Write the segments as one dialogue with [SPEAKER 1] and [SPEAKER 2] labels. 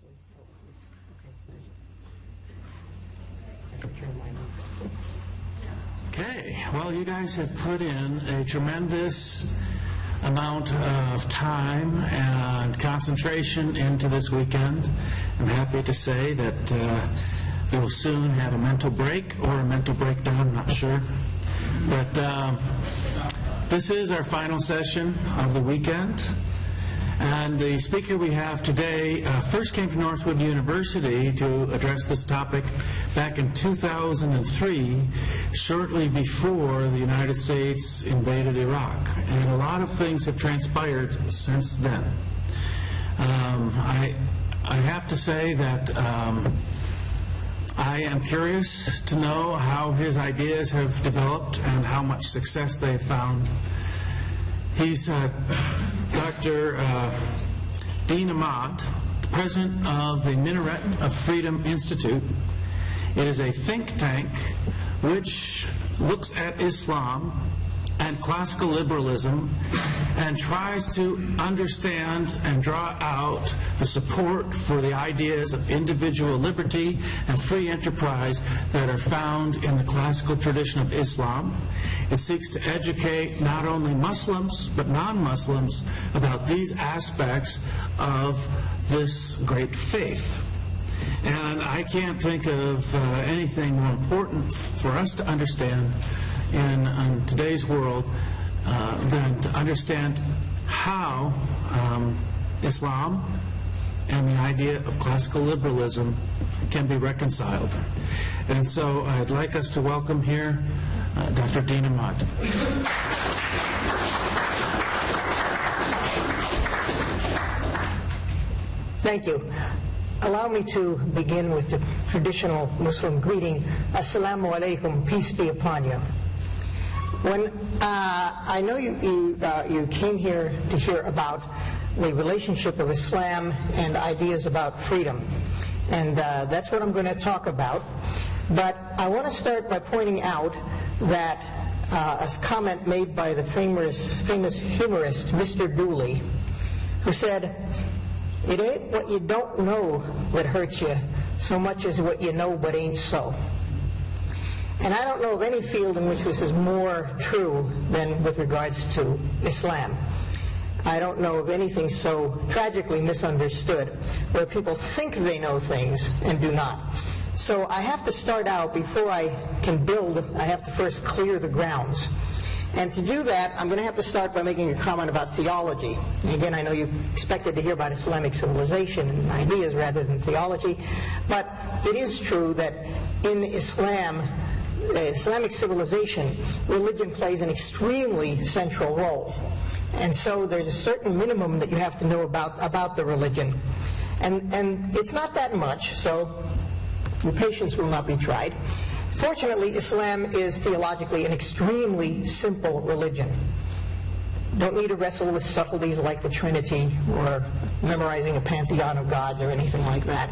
[SPEAKER 1] actually. Okay. Well, you guys have put in a tremendous amount of time and concentration into this weekend. I'm happy to say that we will soon have a mental break or a mental breakdown, I'm not sure. But this is our final session of the weekend. And the speaker we have today first came to Northwood University to address this topic back in 2003, shortly before the United States invaded Iraq. And a lot of things have transpired since then. I have to say that I am curious to know how his ideas have developed and how much success they've found. He's Dr. Dean Ahmad, the president of the Minaret of Freedom Institute. It is a think tank which looks at Islam and classical liberalism and tries to understand and draw out the support for the ideas of individual liberty and free enterprise that are found in the classical tradition of Islam. It seeks to educate not only Muslims but non-Muslims about these aspects of this great faith. And I can't think of anything more important for us to understand in today's world than to understand how Islam and the idea of classical liberalism can be reconciled. And so I'd like us to welcome here Dr. Dean Ahmad.
[SPEAKER 2] Thank you. Allow me to begin with the traditional Muslim greeting, Assalamu alaikum, peace be upon you. When I know you came here to hear about the relationship of Islam and ideas about freedom, and that's what I'm going to talk about. But I want to start by pointing out that a comment made by the famous humorist Mr. Dooley, who said, "It ain't what you don't know that hurts you so much as what you know but ain't so." And I don't know of any field in which this is more true than with regards to Islam. I don't know of anything so tragically misunderstood, where people think they know things and do not. So I have to start out, before I can build, I have to first clear the grounds. And to do that, I'm going to have to start by making a comment about theology. And again, I know you expected to hear about Islamic civilization and ideas rather than theology, but it is true that in Islamic civilization, religion plays an extremely central role. And so there's a certain minimum that you have to know about the religion. And it's not that much, so your patience will not be tried. Fortunately, Islam is theologically an extremely simple religion. Don't need to wrestle with subtleties like the Trinity or memorizing a pantheon of gods or anything like that.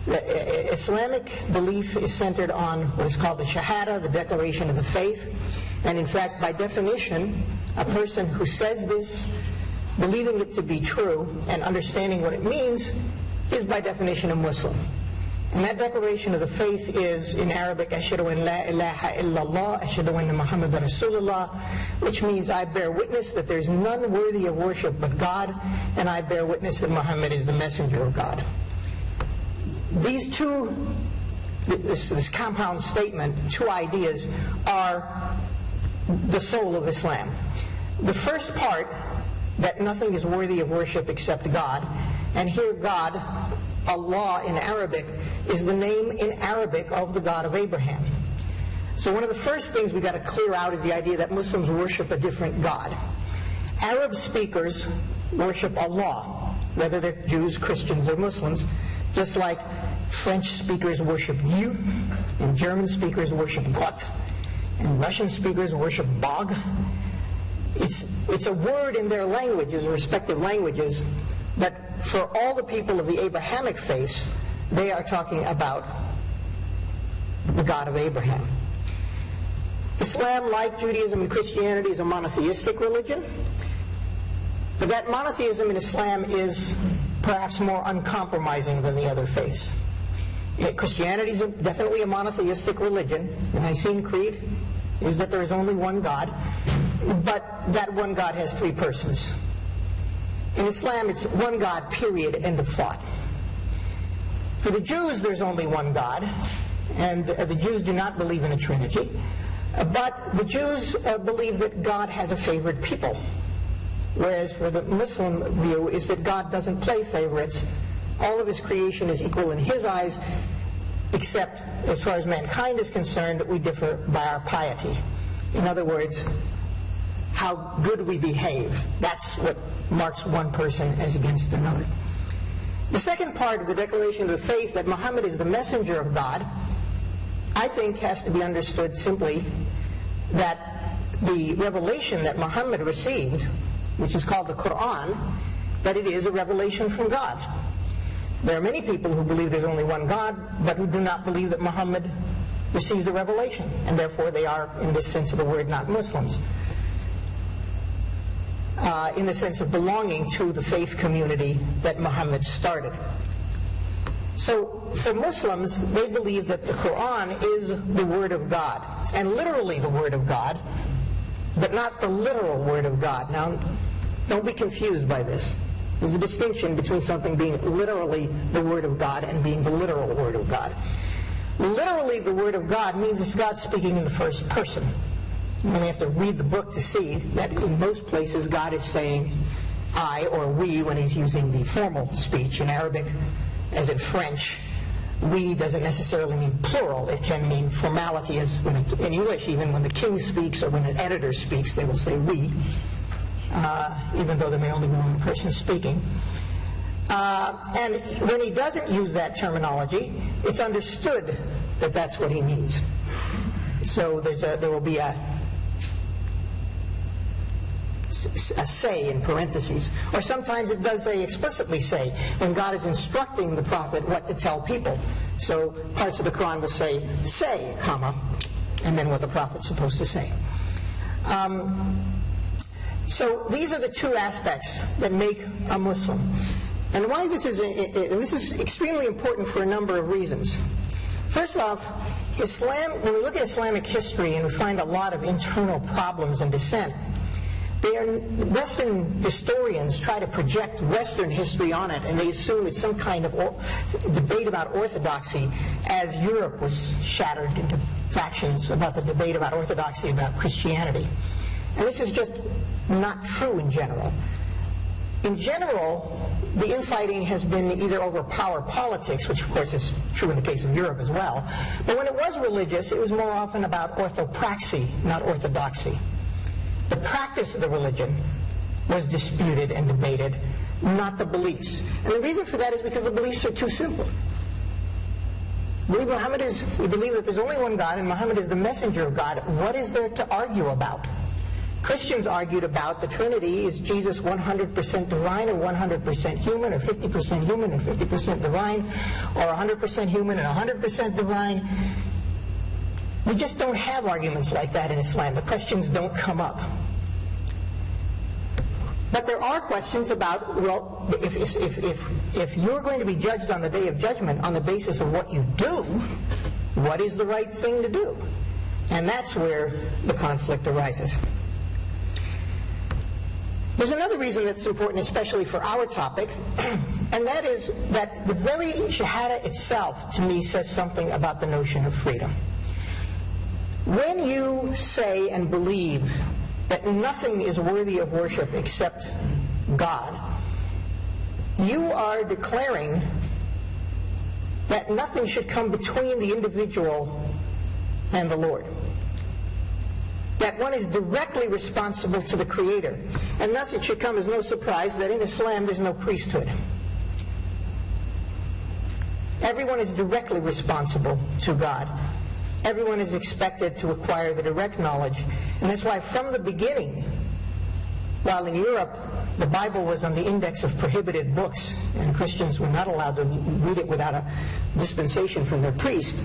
[SPEAKER 2] The Islamic belief is centered on what is called the Shahada, the declaration of the faith. And in fact, by definition, a person who says this, believing it to be true and understanding what it means, is by definition a Muslim. And that declaration of the faith is, in Arabic, Ashhadu an la ilaha illallah, Ashhadu anna Muhammadan Rasulullah, which means I bear witness that there's none worthy of worship but God, and I bear witness that Muhammad is the messenger of God. These two, this compound statement, two ideas, are the soul of Islam. The first part, that nothing is worthy of worship except God, and here God, Allah in Arabic, is the name in Arabic of the God of Abraham. So one of the first things we've got to clear out is the idea that Muslims worship a different God. Arab speakers worship Allah, whether they're Jews, Christians, or Muslims, just like French speakers worship Dieu, and German speakers worship Gott, and Russian speakers worship Bog. It's a word in their languages, respective languages, but for all the people of the Abrahamic faith, they are talking about the God of Abraham. Islam, like Judaism and Christianity, is a monotheistic religion. But that monotheism in Islam is perhaps more uncompromising than the other faiths. Christianity is definitely a monotheistic religion. The Nicene Creed is that there is only one God, but that one God has three persons. In Islam, it's one God, period, end of thought. For the Jews, there's only one God, and the Jews do not believe in a Trinity. But the Jews believe that God has a favored people, whereas for the Muslim view is that God doesn't play favorites. All of his creation is equal in his eyes, except as far as mankind is concerned, we differ by our piety. In other words, how good we behave. That's what marks one person as against another. The second part of the declaration of the faith, that Muhammad is the messenger of God, I think has to be understood simply that the revelation that Muhammad received, which is called the Quran, that it is a revelation from God. There are many people who believe there's only one God, but who do not believe that Muhammad received a revelation, and therefore they are, in this sense of the word, not Muslims. In the sense of belonging to the faith community that Muhammad started. So for Muslims, they believe that the Quran is the Word of God, and literally the Word of God, but not the literal Word of God. Now, don't be confused by this. There's a distinction between something being literally the Word of God and being the literal Word of God. Literally the Word of God means it's God speaking in the first person. You only have to read the book to see that in most places God is saying I or we when he's using the formal speech. In Arabic, as in French, we doesn't necessarily mean plural. It can mean formality, as in English, even when the king speaks or when an editor speaks, they will say we, even though there may only be one person speaking. And when he doesn't use that terminology, it's understood that that's what he means. So there will be a say in parentheses. Or sometimes it does explicitly say, when God is instructing the prophet what to tell people. So parts of the Quran will say, comma, and then what the prophet's supposed to say. So these are the two aspects that make a Muslim. And why this is extremely important for a number of reasons. First off, Islam, when we look at Islamic history and we find a lot of internal problems and dissent, Western historians try to project Western history on it, and they assume it's some kind of debate about orthodoxy, as Europe was shattered into factions about the debate about orthodoxy, about Christianity. And this is just not true in general. In general, the infighting has been either over power politics, which of course is true in the case of Europe as well, but when it was religious, it was more often about orthopraxy, not orthodoxy. The practice of the religion was disputed and debated, not the beliefs. And the reason for that is because the beliefs are too simple. We believe that there's only one God, and Muhammad is the messenger of God. What is there to argue about? Christians argued about the Trinity. Is Jesus 100% divine or 100% human, or 50% human and 50% divine, or 100% human and 100% divine? We just don't have arguments like that in Islam. The questions don't come up. But there are questions about, well, if you're going to be judged on the Day of Judgment on the basis of what you do, what is the right thing to do? And that's where the conflict arises. There's another reason that's important, especially for our topic, and that is that the very Shahada itself, to me, says something about the notion of freedom. When you say and believe that nothing is worthy of worship except God, you are declaring that nothing should come between the individual and the Lord. That one is directly responsible to the Creator. And thus it should come as no surprise that in Islam there's no priesthood. Everyone is directly responsible to God. Everyone is expected to acquire the direct knowledge. And that's why from the beginning, while in Europe the Bible was on the index of prohibited books, and Christians were not allowed to read it without a dispensation from their priest,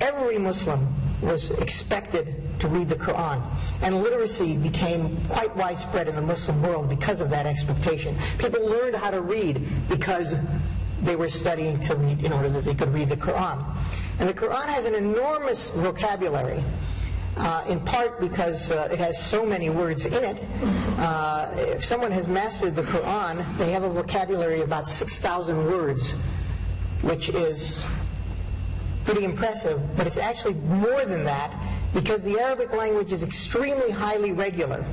[SPEAKER 2] every Muslim was expected to read the Quran. And literacy became quite widespread in the Muslim world because of that expectation. People learned how to read because they were studying to read in order that they could read the Quran. And the Quran has an enormous vocabulary, in part because it has so many words in it. If someone has mastered the Quran, they have a vocabulary of about 6,000 words, which is pretty impressive, but it's actually more than that because the Arabic language is extremely highly regular.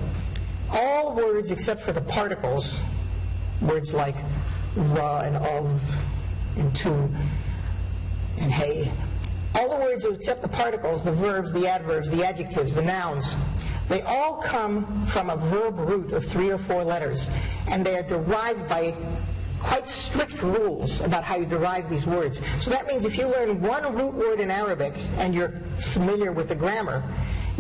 [SPEAKER 2] All words except for the particles, words like the and of and to and hey, all the words except the particles, the verbs, the adverbs, the adjectives, the nouns, they all come from a verb root of 3 or 4 letters, and they are derived by quite strict rules about how you derive these words. So that means if you learn one root word in Arabic and you're familiar with the grammar,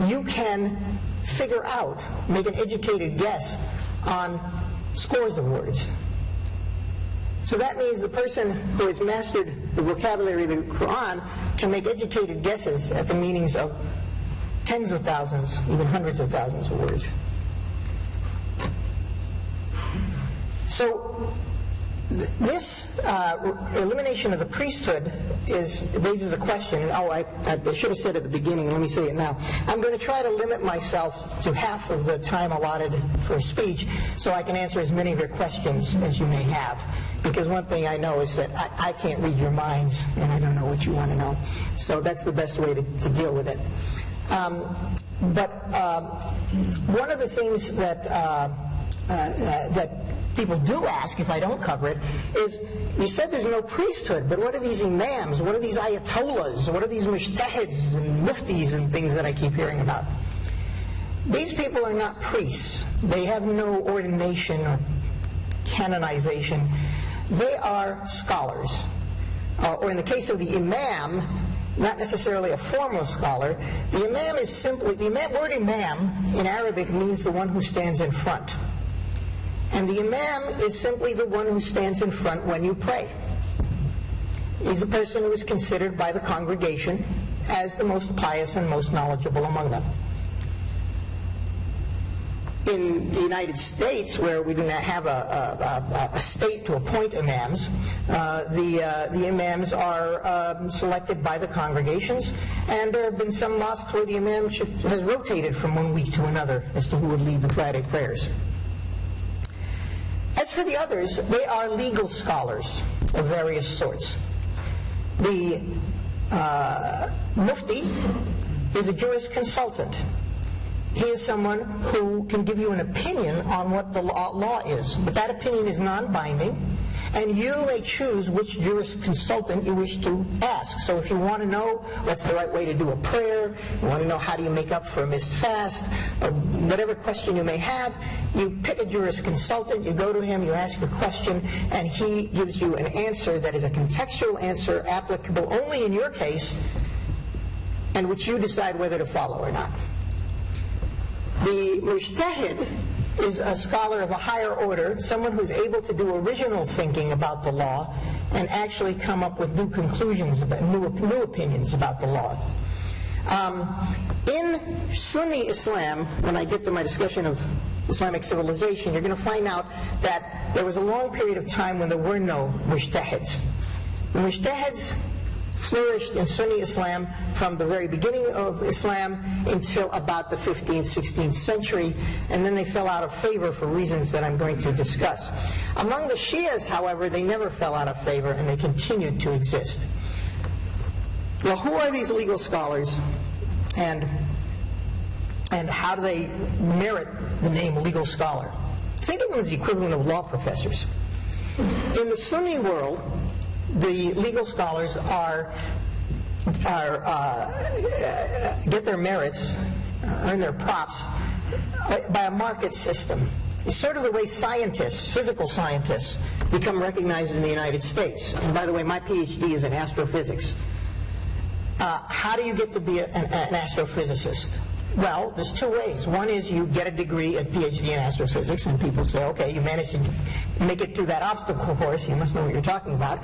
[SPEAKER 2] you can figure out, make an educated guess on scores of words. So that means the person who has mastered the vocabulary of the Quran can make educated guesses at the meanings of tens of thousands, even hundreds of thousands of words. So this elimination of the priesthood raises a question, and I should have said at the beginning, let me say it now. I'm going to try to limit myself to half of the time allotted for a speech so I can answer as many of your questions as you may have. Because one thing I know is that I can't read your minds, and I don't know what you want to know. So that's the best way to deal with it. But one of the things that people do ask, if I don't cover it, is, you said there's no priesthood, but what are these imams? What are these ayatollahs? What are these mujtahids and muftis and things that I keep hearing about? These people are not priests. They have no ordination or canonization. They are scholars. Or in the case of the imam, not necessarily a formal scholar, the imam is simply, the word imam in Arabic means the one who stands in front. And the imam is simply the one who stands in front when you pray. He's the person who is considered by the congregation as the most pious and most knowledgeable among them. In the United States, where we do not have a state to appoint imams, the imams are selected by the congregations, and there have been some mosques where the imam has rotated from one week to another as to who would lead the Friday prayers. As for the others, they are legal scholars of various sorts. The mufti is a juris consultant. He is someone who can give you an opinion on what the law is, but that opinion is non-binding, and you may choose which juris consultant you wish to ask. So if you want to know what's the right way to do a prayer, you want to know how do you make up for a missed fast, or whatever question you may have, you pick a juris consultant, you go to him, you ask your question, and he gives you an answer that is a contextual answer applicable only in your case, and which you decide whether to follow or not. The mujtahid is a scholar of a higher order, someone who's able to do original thinking about the law and actually come up with new conclusions, new opinions about the law. In Sunni Islam, when I get to my discussion of Islamic civilization, you're going to find out that there was a long period of time when there were no mujtahids. The mujtahids flourished in Sunni Islam from the very beginning of Islam until about the 15th, 16th century, and then they fell out of favor for reasons that I'm going to discuss. Among the Shias, however, they never fell out of favor, and they continued to exist. Well, who are these legal scholars, and how do they merit the name legal scholar? Think of them as the equivalent of law professors. In the Sunni world, the legal scholars get their merits, earn their props by a market system. It's sort of the way scientists, physical scientists, become recognized in the United States. And by the way, my PhD is in astrophysics. How do you get to be an astrophysicist? Well, there's two ways. One is you get a degree, a PhD in astrophysics, and people say, okay, you managed to make it through that obstacle course, you must know what you're talking about.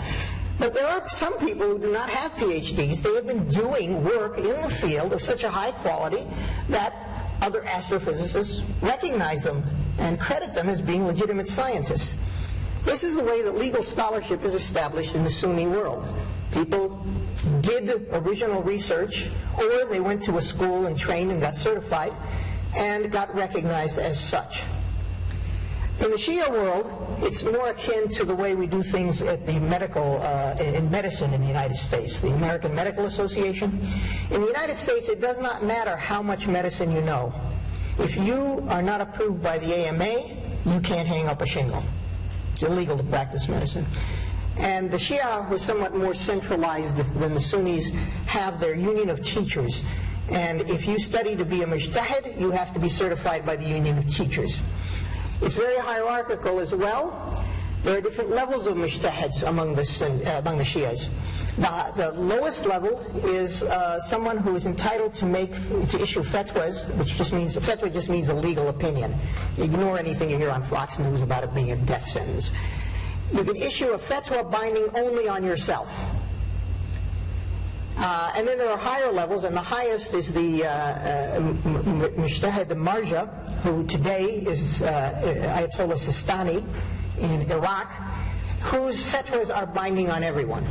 [SPEAKER 2] But there are some people who do not have PhDs. They have been doing work in the field of such a high quality that other astrophysicists recognize them and credit them as being legitimate scientists. This is the way that legal scholarship is established in the Sunni world. People did original research, or they went to a school and trained and got certified and got recognized as such. In the Shia world, it's more akin to the way we do things at the in medicine in the United States, the American Medical Association. In the United States, it does not matter how much medicine you know. If you are not approved by the AMA, you can't hang up a shingle. It's illegal to practice medicine. And the Shia, who are somewhat more centralized than the Sunnis, have their union of teachers. And if you study to be a mujtahid, you have to be certified by the union of teachers. It's very hierarchical as well. There are different levels of mujtahids among the Shias. The lowest level is someone who is entitled to issue fatwas, which just means, a fatwa just means a legal opinion. Ignore anything you hear on Fox News about it being a death sentence. You can issue a fatwa binding only on yourself. And then there are higher levels, and the highest is the Mujtahid Marja, who today is Ayatollah Sistani in Iraq, whose fatwas are binding on everyone.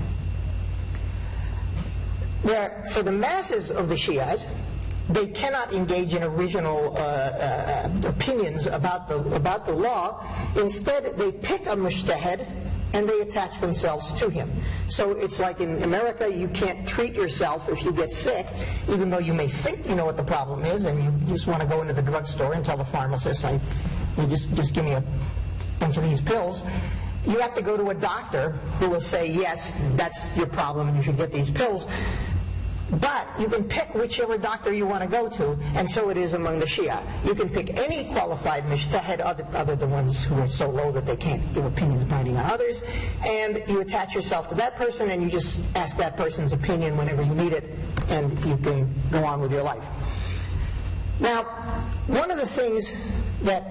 [SPEAKER 2] For the masses of the Shias, they cannot engage in original opinions about the law. Instead, they pick a mujtahid and they attach themselves to him. So it's like in America, you can't treat yourself if you get sick, even though you may think you know what the problem is, and you just want to go into the drugstore and tell the pharmacist, just give me a bunch of these pills. You have to go to a doctor who will say, yes, that's your problem and you should get these pills. But you can pick whichever doctor you want to go to, and so it is among the Shia. You can pick any qualified mujtahid, other than ones who are so low that they can't give opinions binding on others, and you attach yourself to that person, and you just ask that person's opinion whenever you need it, and you can go on with your life. Now, one of the things that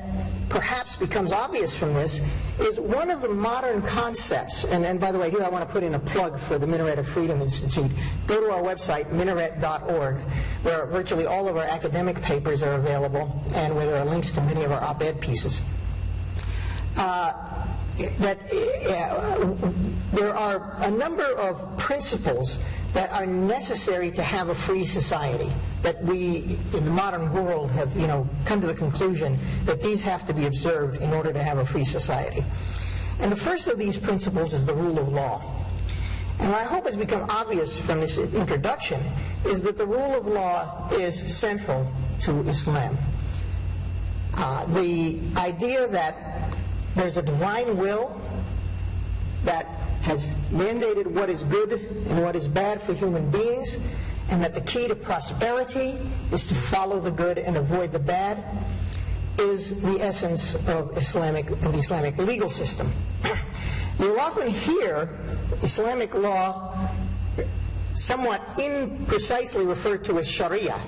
[SPEAKER 2] perhaps becomes obvious from this is one of the modern concepts, and by the way, here I want to put in a plug for the Minaret of Freedom Institute. Go to our website, minaret.org, where virtually all of our academic papers are available, and where there are links to many of our op-ed pieces. There are a number of principles that are necessary to have a free society, that we in the modern world have come to the conclusion that these have to be observed in order to have a free society. And the first of these principles is the rule of law. And what I hope has become obvious from this introduction is that the rule of law is central to Islam. The idea that there's a divine will that has mandated what is good and what is bad for human beings, and that the key to prosperity is to follow the good and avoid the bad, is the essence of the Islamic legal system. You'll often hear Islamic law somewhat imprecisely referred to as Sharia.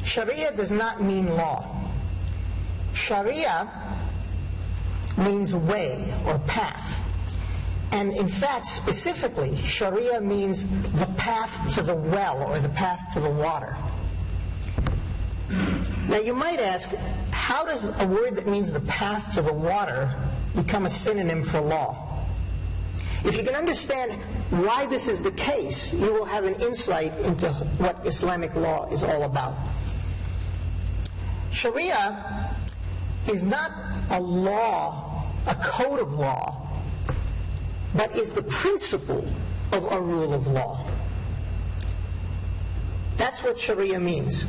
[SPEAKER 2] Sharia does not mean law. Sharia means way or path. And in fact, specifically, Sharia means the path to the well, or the path to the water. Now you might ask, how does a word that means the path to the water become a synonym for law? If you can understand why this is the case, you will have an insight into what Islamic law is all about. Sharia is not a law, a code of law, but is the principle of a rule of law. That's what Sharia means.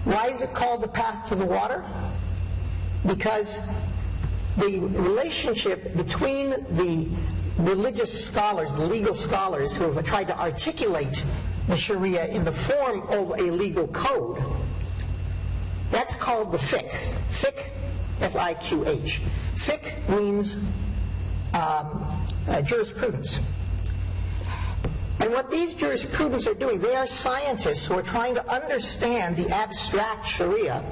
[SPEAKER 2] Why is it called the path to the water? Because the relationship between the religious scholars, the legal scholars who have tried to articulate the Sharia in the form of a legal code, that's called the fiqh. Fiqh, F-I-Q-H. Fiqh means jurisprudence. And what these jurisprudence are doing, they are scientists who are trying to understand the abstract Sharia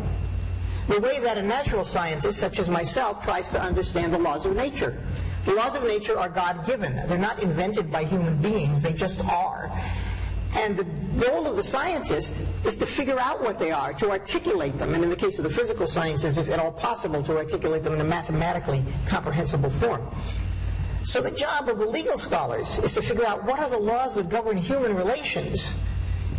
[SPEAKER 2] the way that a natural scientist, such as myself, tries to understand the laws of nature. The laws of nature are God-given. They're not invented by human beings. They just are. And the goal of the scientist is to figure out what they are, to articulate them, and in the case of the physical sciences, if at all possible, to articulate them in a mathematically comprehensible form. So the job of the legal scholars is to figure out what are the laws that govern human relations,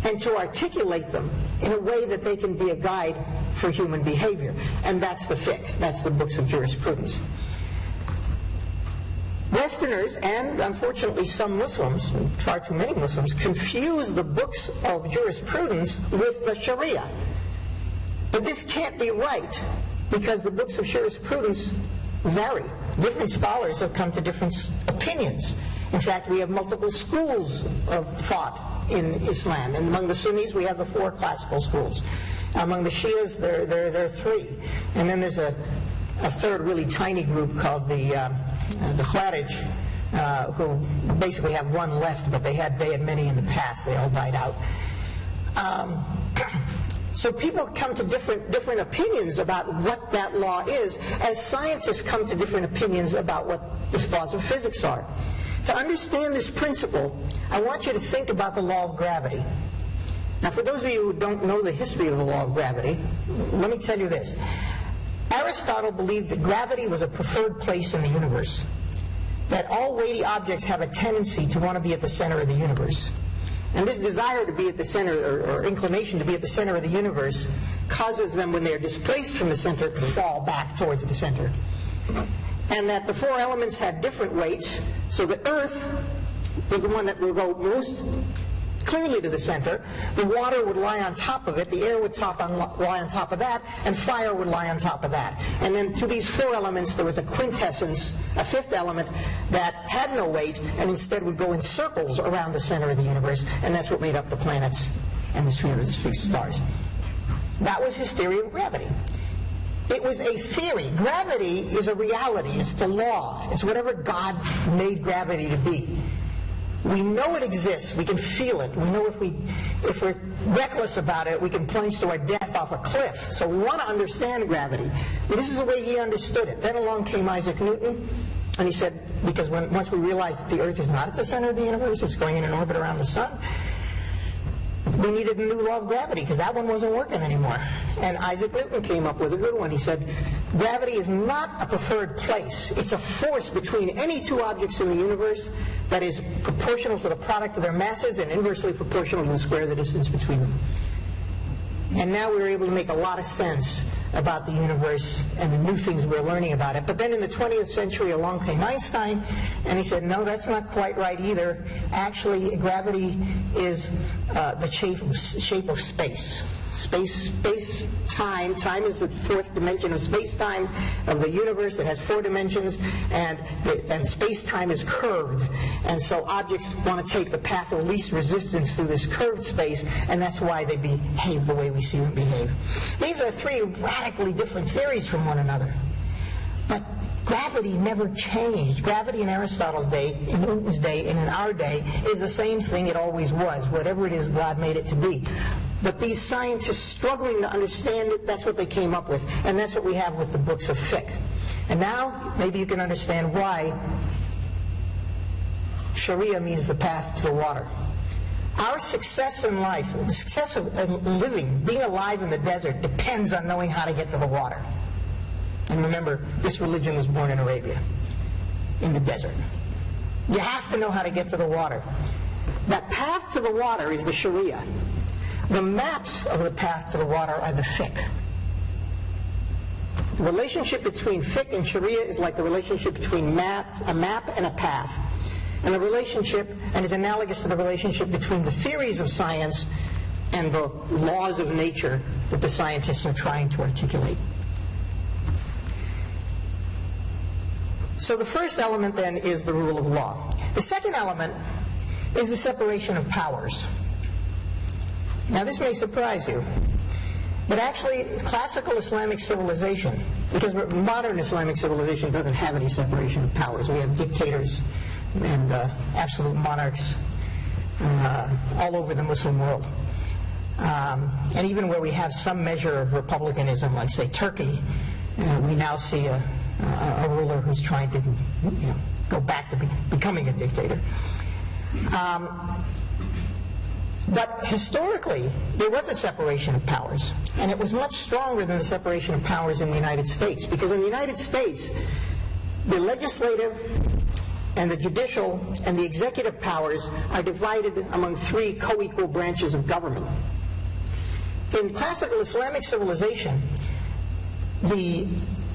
[SPEAKER 2] and to articulate them in a way that they can be a guide for human behavior. And that's the fiqh, that's the books of jurisprudence. Westerners, and unfortunately some Muslims, far too many Muslims, confuse the books of jurisprudence with the Sharia. But this can't be right, because the books of jurisprudence vary. Different scholars have come to different opinions. In fact, we have multiple schools of thought in Islam. And among the Sunnis, we have the 4 classical schools. Among the Shias, there are 3. And then there's a third really tiny group called the Khawarij, who basically have 1 left, but they had many in the past. They all died out. So people come to different opinions about what that law is, as scientists come to different opinions about what the laws of physics are. To understand this principle, I want you to think about the law of gravity. Now, for those of you who don't know the history of the law of gravity, let me tell you this. Aristotle believed that gravity was a preferred place in the universe, that all weighty objects have a tendency to want to be at the center of the universe. And this desire to be at the center, or inclination to be at the center of the universe, causes them, when they are displaced from the center, to fall back towards the center. And that the 4 elements had different weights, so the earth was the one that will go most clearly to the center. The water would lie on top of it, the air would lie on top of that, and fire would lie on top of that. And then to these 4 elements there was a quintessence, a 5th element, that had no weight and instead would go in circles around the center of the universe, and that's what made up the planets and the spheres, stars. That was his theory of gravity. It was a theory. Gravity is a reality. It's the law. It's whatever God made gravity to be. We know it exists. We can feel it. We know if we're reckless about it, we can plunge to our death off a cliff. So we want to understand gravity. And this is the way he understood it. Then along came Isaac Newton, and he said, because once we realized that the Earth is not at the center of the universe, it's going in an orbit around the sun, we needed a new law of gravity, because that one wasn't working anymore. And Isaac Newton came up with a good one. He said, gravity is not a preferred place. It's a force between any 2 objects in the universe that is proportional to the product of their masses and inversely proportional to the square of the distance between them. And now we're able to make a lot of sense about the universe and the new things we're learning about it. But then in the 20th century along came Einstein, and he said, no, that's not quite right either. Actually, gravity is the shape of space. Space-time. Time is the 4th dimension of space-time of the universe. It has 4 dimensions, and space-time is curved. And so objects want to take the path of least resistance through this curved space, and that's why they behave the way we see them behave. These are 3 radically different theories from one another. But gravity never changed. Gravity in Aristotle's day, in Newton's day, and in our day is the same thing it always was. Whatever it is God made it to be. But these scientists struggling to understand it, that's what they came up with. And that's what we have with the books of fiqh. And now, maybe you can understand why Sharia means the path to the water. Our success in life, the success of living, being alive in the desert, depends on knowing how to get to the water. And remember, this religion was born in Arabia, in the desert. You have to know how to get to the water. That path to the water is the Sharia. The maps of the path to the water are the fiqh. The relationship between fiqh and Sharia is like the relationship between a map and a path. And the relationship, and is analogous to the relationship between the theories of science and the laws of nature that the scientists are trying to articulate. So the first element then is the rule of law. The second element is the separation of powers. Now this may surprise you, but actually classical Islamic civilization, because modern Islamic civilization doesn't have any separation of powers. We have dictators and absolute monarchs all over the Muslim world. And even where we have some measure of republicanism, like say Turkey, we now see a ruler who's trying to go back to becoming a dictator. But historically, there was a separation of powers, and it was much stronger than the separation of powers in the United States, because in the United States, the legislative and the judicial and the executive powers are divided among three co-equal branches of government. In classical Islamic civilization, the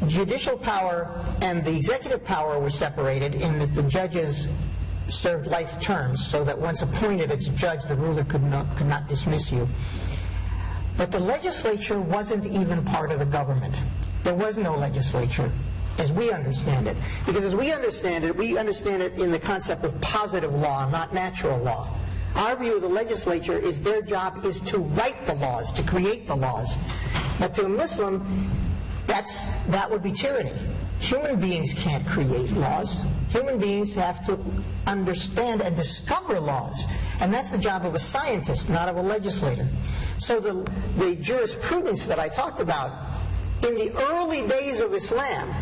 [SPEAKER 2] judicial power and the executive power were separated in that the judges served life terms, so that once appointed as a judge, the ruler could not dismiss you. But the legislature wasn't even part of the government. There was no legislature, as we understand it. Because as we understand it in the concept of positive law, not natural law. Our view of the legislature is their job is to write the laws, to create the laws. But to a Muslim, that would be tyranny. Human beings can't create laws. Human beings have to understand and discover laws. And that's the job of a scientist, not of a legislator. So the jurisprudence that I talked about in the early days of Islam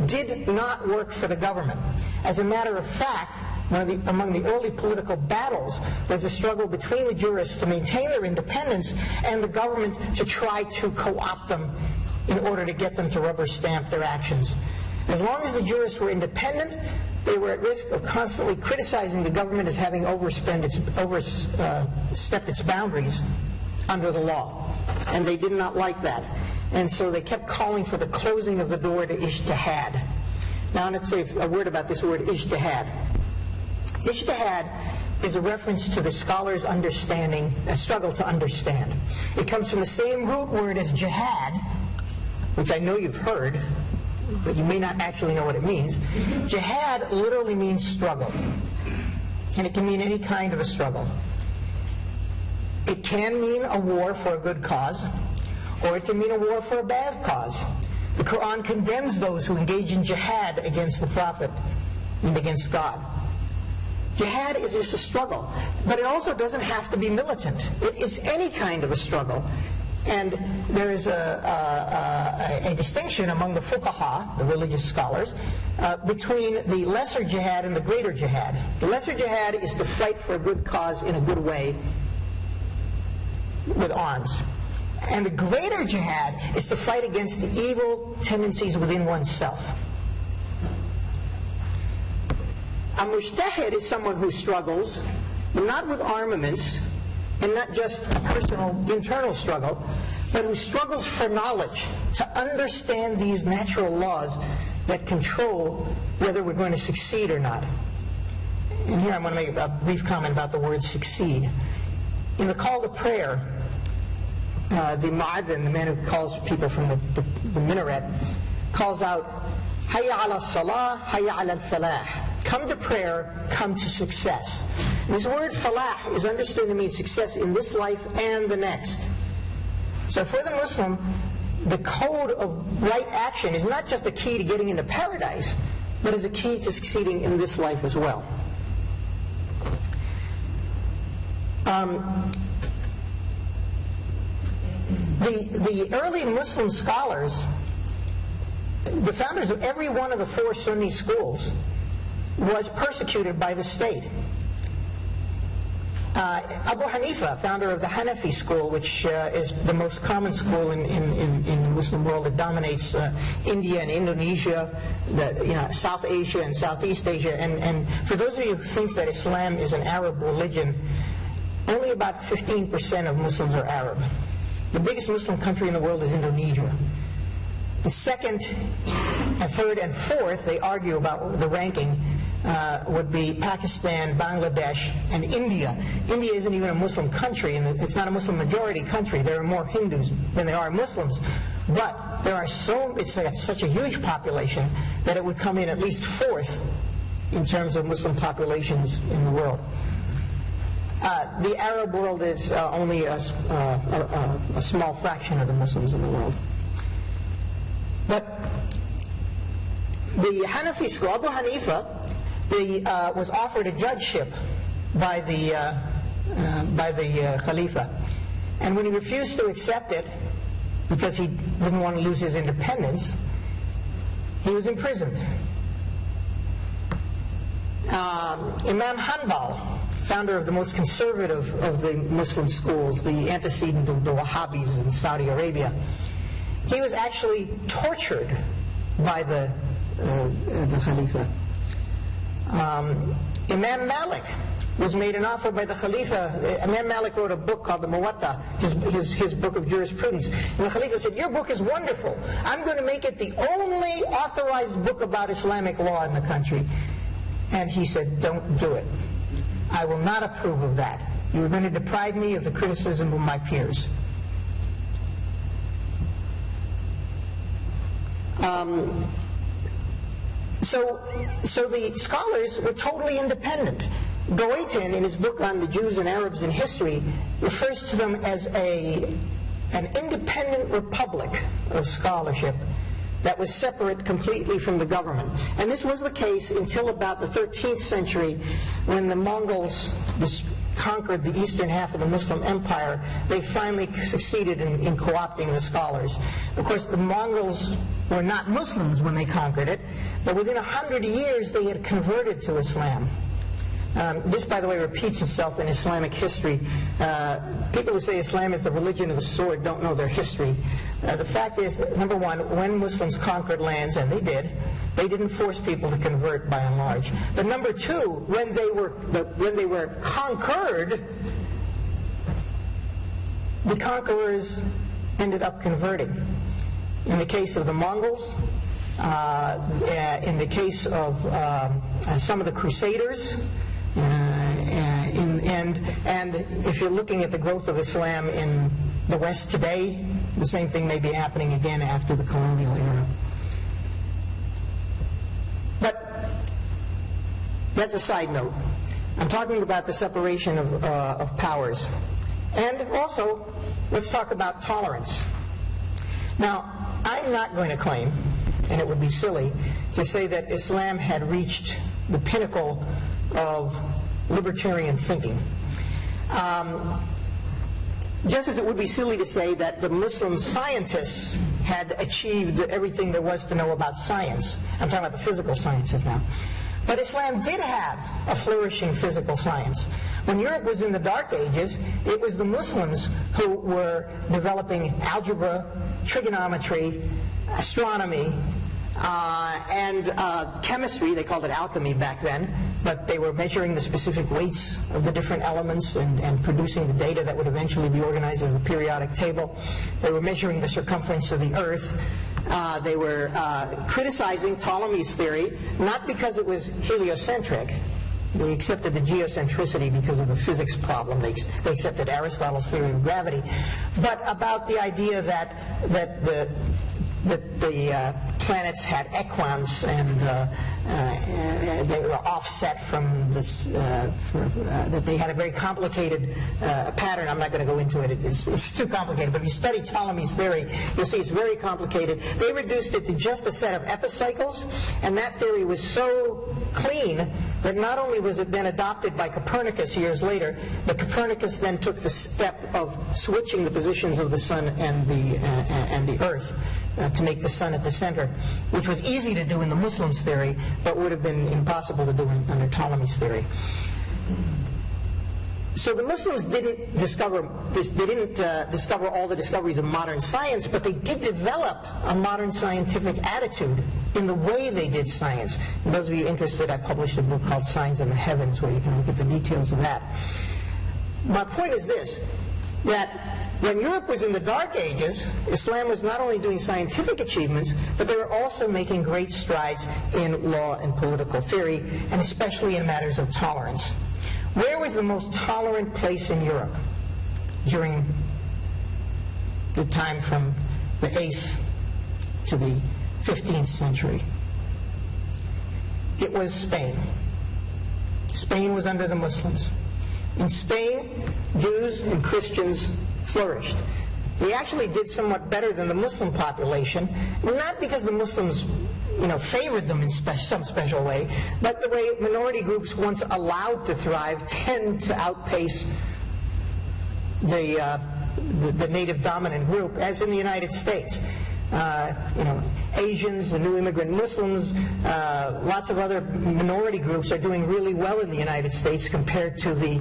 [SPEAKER 2] did not work for the government. As a matter of fact, among the early political battles was the struggle between the jurists to maintain their independence and the government to try to co-opt them in order to get them to rubber stamp their actions. As long as the jurists were independent, they were at risk of constantly criticizing the government as having overstepped its boundaries under the law. And they did not like that. And so they kept calling for the closing of the door to ijtihad. Now let's say a word about this word ijtihad. Ijtihad is a reference to the scholar's understanding, a struggle to understand. It comes from the same root word as jihad, which I know you've heard, but you may not actually know what it means. Jihad literally means struggle. And it can mean any kind of a struggle. It can mean a war for a good cause, or it can mean a war for a bad cause. The Quran condemns those who engage in jihad against the Prophet and against God. Jihad is just a struggle, but it also doesn't have to be militant. It is any kind of a struggle. And there is a distinction among the fuqaha, the religious scholars, between the lesser jihad and the greater jihad. The lesser jihad is to fight for a good cause in a good way with arms. And the greater jihad is to fight against the evil tendencies within oneself. A mujtahid is someone who struggles, but not with armaments, and not just a personal internal struggle, but who struggles for knowledge, to understand these natural laws that control whether we're going to succeed or not. And here I'm going to make a brief comment about the word succeed. In the call to prayer, the mu'adhin, the man who calls people from the minaret, calls out, Hayya ala salah, hayya ala falah. Come to prayer, come to success. And this word falah is understood to mean success in this life and the next. So for the Muslim, the code of right action is not just a key to getting into paradise, but is a key to succeeding in this life as well. The early Muslim scholars, the founders of every one of the four Sunni schools, was persecuted by the state. Abu Hanifa, founder of the Hanafi school, which is the most common school in the Muslim world. It dominates India and Indonesia, South Asia and Southeast Asia. And for those of you who think that Islam is an Arab religion, only about 15% of Muslims are Arab. The biggest Muslim country in the world is Indonesia. The second and third and fourth, they argue about the ranking, would be Pakistan, Bangladesh, and India. India isn't even a Muslim country, and it's not a Muslim majority country. There are more Hindus than there are Muslims. But there are it's such a huge population that it would come in at least fourth in terms of Muslim populations in the world. The Arab world is only a small fraction of the Muslims in the world. But the Hanafi school, Abu Hanifa, was offered a judgeship by the Khalifa. And when he refused to accept it, because he didn't want to lose his independence, he was imprisoned. Imam Hanbal, founder of the most conservative of the Muslim schools, the antecedent of the Wahhabis in Saudi Arabia, he was actually tortured by the Khalifa. Imam Malik was made an offer by the Khalifa. Imam Malik wrote a book called the Muwatta, his book of jurisprudence. And the Khalifa said, "Your book is wonderful. I'm going to make it the only authorized book about Islamic law in the country." And he said, "Don't do it. I will not approve of that. You are going to deprive me of the criticism of my peers." So the scholars were totally independent. Goitin, in his book on the Jews and Arabs in history, refers to them as an independent republic of scholarship that was separate completely from the government. And this was the case until about the 13th century, when the Mongols conquered the eastern half of the Muslim empire. They finally succeeded in co-opting the scholars. Of course, the Mongols were not Muslims when they conquered it, but within 100 years they had converted to Islam. This, by the way, repeats itself in Islamic history. People who say Islam is the religion of the sword don't know their history. The fact is that, number one, when Muslims conquered lands, and they didn't force people to convert by and large. But number two, when they were conquered, the conquerors ended up converting. In the case of the Mongols, in the case of some of the Crusaders, and if you're looking at the growth of Islam in the West today, the same thing may be happening again after the colonial era. But that's a side note. I'm talking about the separation of powers. And also, let's talk about tolerance. Now, I'm not going to claim, and it would be silly, to say that Islam had reached the pinnacle of libertarian thinking. Just as it would be silly to say that the Muslim scientists had achieved everything there was to know about science. I'm talking about the physical sciences now. But Islam did have a flourishing physical science. When Europe was in the Dark Ages, it was the Muslims who were developing algebra, trigonometry, astronomy, and chemistry. They called it alchemy back then, but they were measuring the specific weights of the different elements and producing the data that would eventually be organized as the periodic table. They were measuring the circumference of the Earth. They were criticizing Ptolemy's theory, not because it was heliocentric. They accepted the geocentricity because of the physics problem. They accepted Aristotle's theory of gravity, but about the idea that the planets had equants and they were offset from this, that they had a very complicated pattern. I'm not going to go into it. It's too complicated. But if you study Ptolemy's theory, you'll see it's very complicated. They reduced it to just a set of epicycles, and that theory was so clean that not only was it then adopted by Copernicus years later, but Copernicus then took the step of switching the positions of the sun and the Earth to make the sun at the center, which was easy to do in the Muslims' theory, but would have been impossible to do under Ptolemy's theory. So the Muslims didn't discover this. They didn't discover all the discoveries of modern science, but they did develop a modern scientific attitude in the way they did science. And those of you interested, I published a book called Signs in the Heavens, where you can look at the details of that. My point is this, that when Europe was in the Dark Ages, Islam was not only doing scientific achievements, but they were also making great strides in law and political theory, and especially in matters of tolerance. Where was the most tolerant place in Europe during the time from the 8th to the 15th century? It was Spain. Spain was under the Muslims. In Spain, Jews and Christians flourished. They actually did somewhat better than the Muslim population, not because the Muslims favored them in some special way, but the way minority groups, once allowed to thrive, tend to outpace the native dominant group, as in the United States. Asians, the new immigrant Muslims, lots of other minority groups are doing really well in the United States compared to the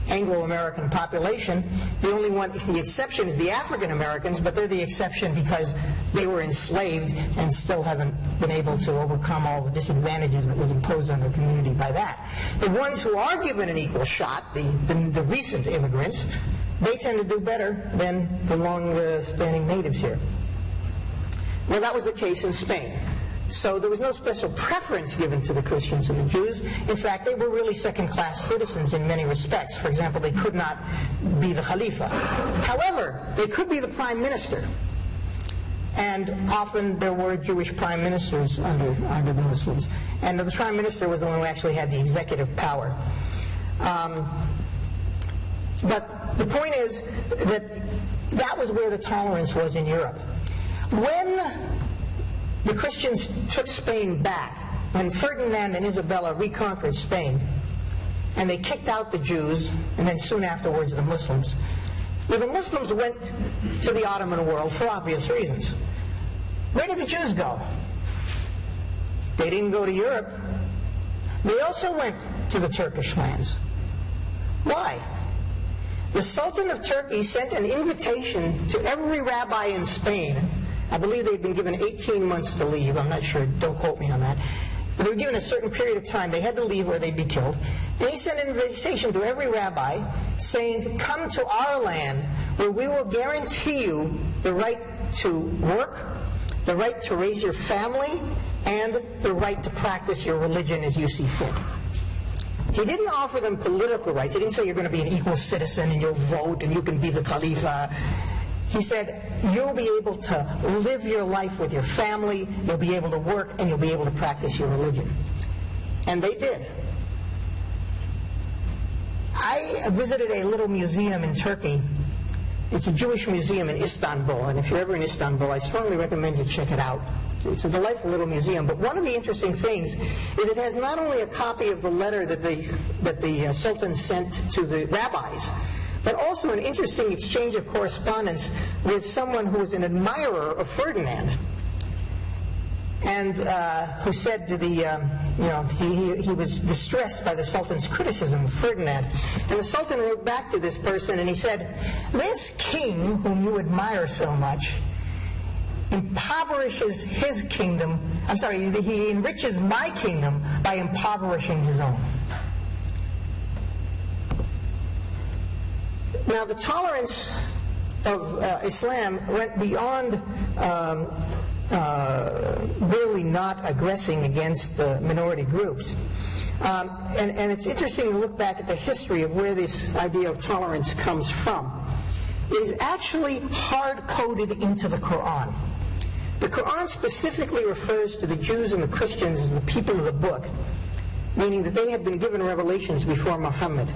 [SPEAKER 2] Anglo-American population. The exception is the African Americans, but they're the exception because they were enslaved and still haven't been able to overcome all the disadvantages that was imposed on the community by that. The ones who are given an equal shot, the recent immigrants, they tend to do better than the long-standing natives here. Well, that was the case in Spain. So there was no special preference given to the Christians and the Jews. In fact, they were really second-class citizens in many respects. For example, they could not be the Khalifa. However, they could be the prime minister. And often there were Jewish prime ministers under the Muslims. And the prime minister was the one who actually had the executive power. But the point is that was where the tolerance was in Europe. When the Christians took Spain back, when Ferdinand and Isabella reconquered Spain, and they kicked out the Jews, and then soon afterwards the Muslims, well, the Muslims went to the Ottoman world for obvious reasons. Where did the Jews go? They didn't go to Europe. They also went to the Turkish lands. Why? The Sultan of Turkey sent an invitation to every rabbi in Spain. I believe they'd been given 18 months to leave. I'm not sure. Don't quote me on that. But they were given a certain period of time. They had to leave or they'd be killed. And he sent an invitation to every rabbi saying, come to our land where we will guarantee you the right to work, the right to raise your family, and the right to practice your religion as you see fit. He didn't offer them political rights. He didn't say you're going to be an equal citizen and you'll vote and you can be the Khalifa. He said, you'll be able to live your life with your family, you'll be able to work, and you'll be able to practice your religion. And they did. I visited a little museum in Turkey. It's a Jewish museum in Istanbul, and if you're ever in Istanbul, I strongly recommend you check it out. It's a delightful little museum, but one of the interesting things is it has not only a copy of the letter that the Sultan sent to the rabbis, but also an interesting exchange of correspondence with someone who was an admirer of Ferdinand, and who said to he was distressed by the Sultan's criticism of Ferdinand. And the Sultan wrote back to this person and he said, this king whom you admire so much impoverishes his kingdom, he enriches my kingdom by impoverishing his own. Now, the tolerance of Islam went beyond really not aggressing against minority groups. And it's interesting to look back at the history of where this idea of tolerance comes from. It is actually hard-coded into the Quran. The Quran specifically refers to the Jews and the Christians as the people of the book, meaning that they had been given revelations before Muhammad.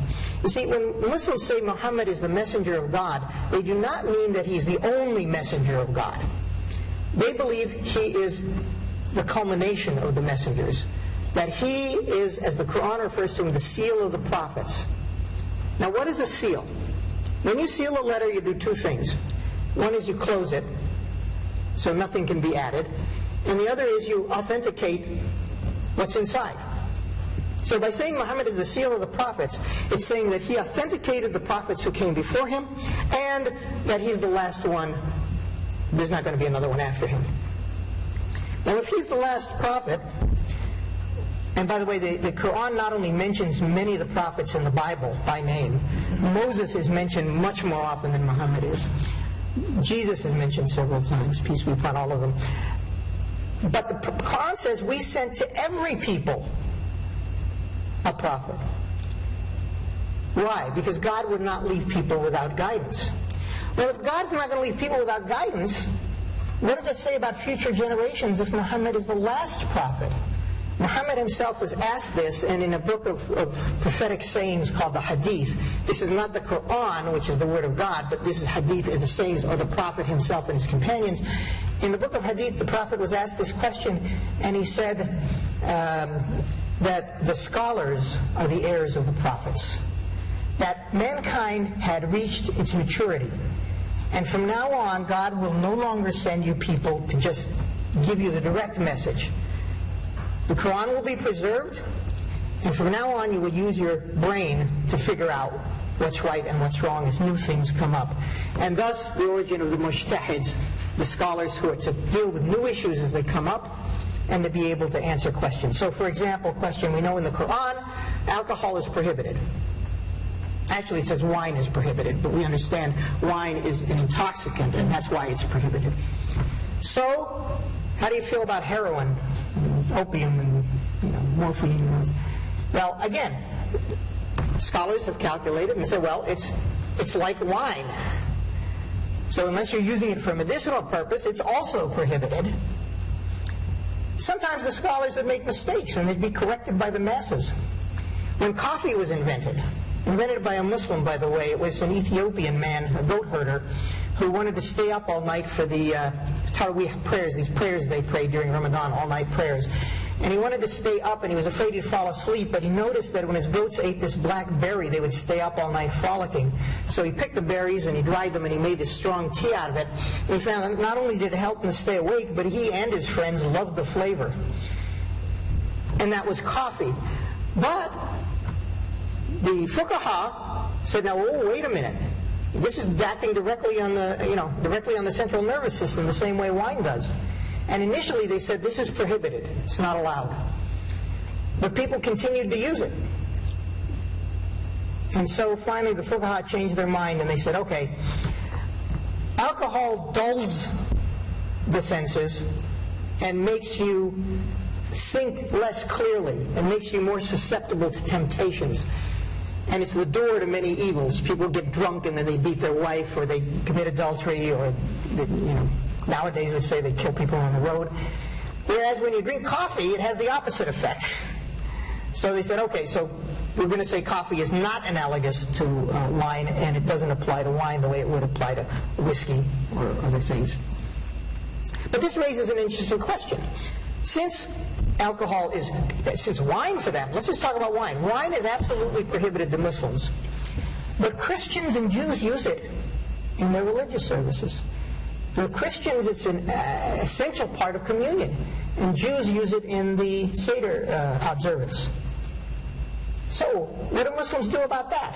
[SPEAKER 2] You see, when Muslims say Muhammad is the messenger of God, they do not mean that he's the only messenger of God. They believe he is the culmination of the messengers, that he is, as the Quran refers to him, the seal of the prophets. Now, what is a seal? When you seal a letter, you do two things. One is you close it, so nothing can be added, and the other is you authenticate what's inside. So by saying Muhammad is the seal of the prophets, it's saying that he authenticated the prophets who came before him, and that he's the last one. There's not going to be another one after him. Now, if he's the last prophet, and by the way, the Quran not only mentions many of the prophets in the Bible by name, Moses is mentioned much more often than Muhammad is. Jesus is mentioned several times, peace be upon all of them. But the Quran says we sent to every people a prophet. Why? Because God would not leave people without guidance. Well, if God's not going to leave people without guidance, what does it say about future generations if Muhammad is the last prophet? Muhammad himself was asked this, and in a book of prophetic sayings called the Hadith. This is not the Quran, which is the Word of God, but this is Hadith, the sayings of the Prophet himself and his companions. In the book of Hadith, the Prophet was asked this question, and he said that the scholars are the heirs of the prophets, that mankind had reached its maturity, And from now on, God will no longer send you people to just give you the direct message. The Quran will be preserved, and from now on you will use your brain to figure out what's right and what's wrong as new things come up. And thus the origin of the mujtahids, the scholars who are to deal with new issues as they come up and to be able to answer questions. So for example, question, we know in the Quran, alcohol is prohibited. Actually it says wine is prohibited, but we understand wine is an intoxicant and that's why it's prohibited. So, how do you feel about heroin, opium, and morphine? Well, again, scholars have calculated and said, well, it's like wine. So unless you're using it for a medicinal purpose, it's also prohibited. Sometimes the scholars would make mistakes and they'd be corrected by the masses. When coffee was invented by a Muslim, by the way, it was an Ethiopian man, a goat herder, who wanted to stay up all night for the Taraweeh prayers, these prayers they pray during Ramadan, all-night prayers. And he wanted to stay up, and he was afraid he'd fall asleep, but he noticed that when his goats ate this black berry, they would stay up all night frolicking. So he picked the berries, and he dried them, and he made this strong tea out of it. And he found that not only did it help him to stay awake, but he and his friends loved the flavor. And that was coffee. But the fuqaha said, now, oh, wait a minute. This is acting directly on the central nervous system the same way wine does. And initially they said, this is prohibited. It's not allowed. But people continued to use it. And so finally the fuqaha changed their mind and they said, okay, alcohol dulls the senses and makes you think less clearly and makes you more susceptible to temptations. And it's the door to many evils. People get drunk and then they beat their wife, or they commit adultery, or nowadays would say they kill people on the road. Whereas when you drink coffee, it has the opposite effect. So they said, okay, so we're going to say coffee is not analogous to wine, and it doesn't apply to wine the way it would apply to whiskey or other things. But this raises an interesting question. Since wine for them, let's just talk about wine. Wine is absolutely prohibited to Muslims. But Christians and Jews use it in their religious services. For Christians, it's an essential part of communion. And Jews use it in the Seder observance. So, what do Muslims do about that?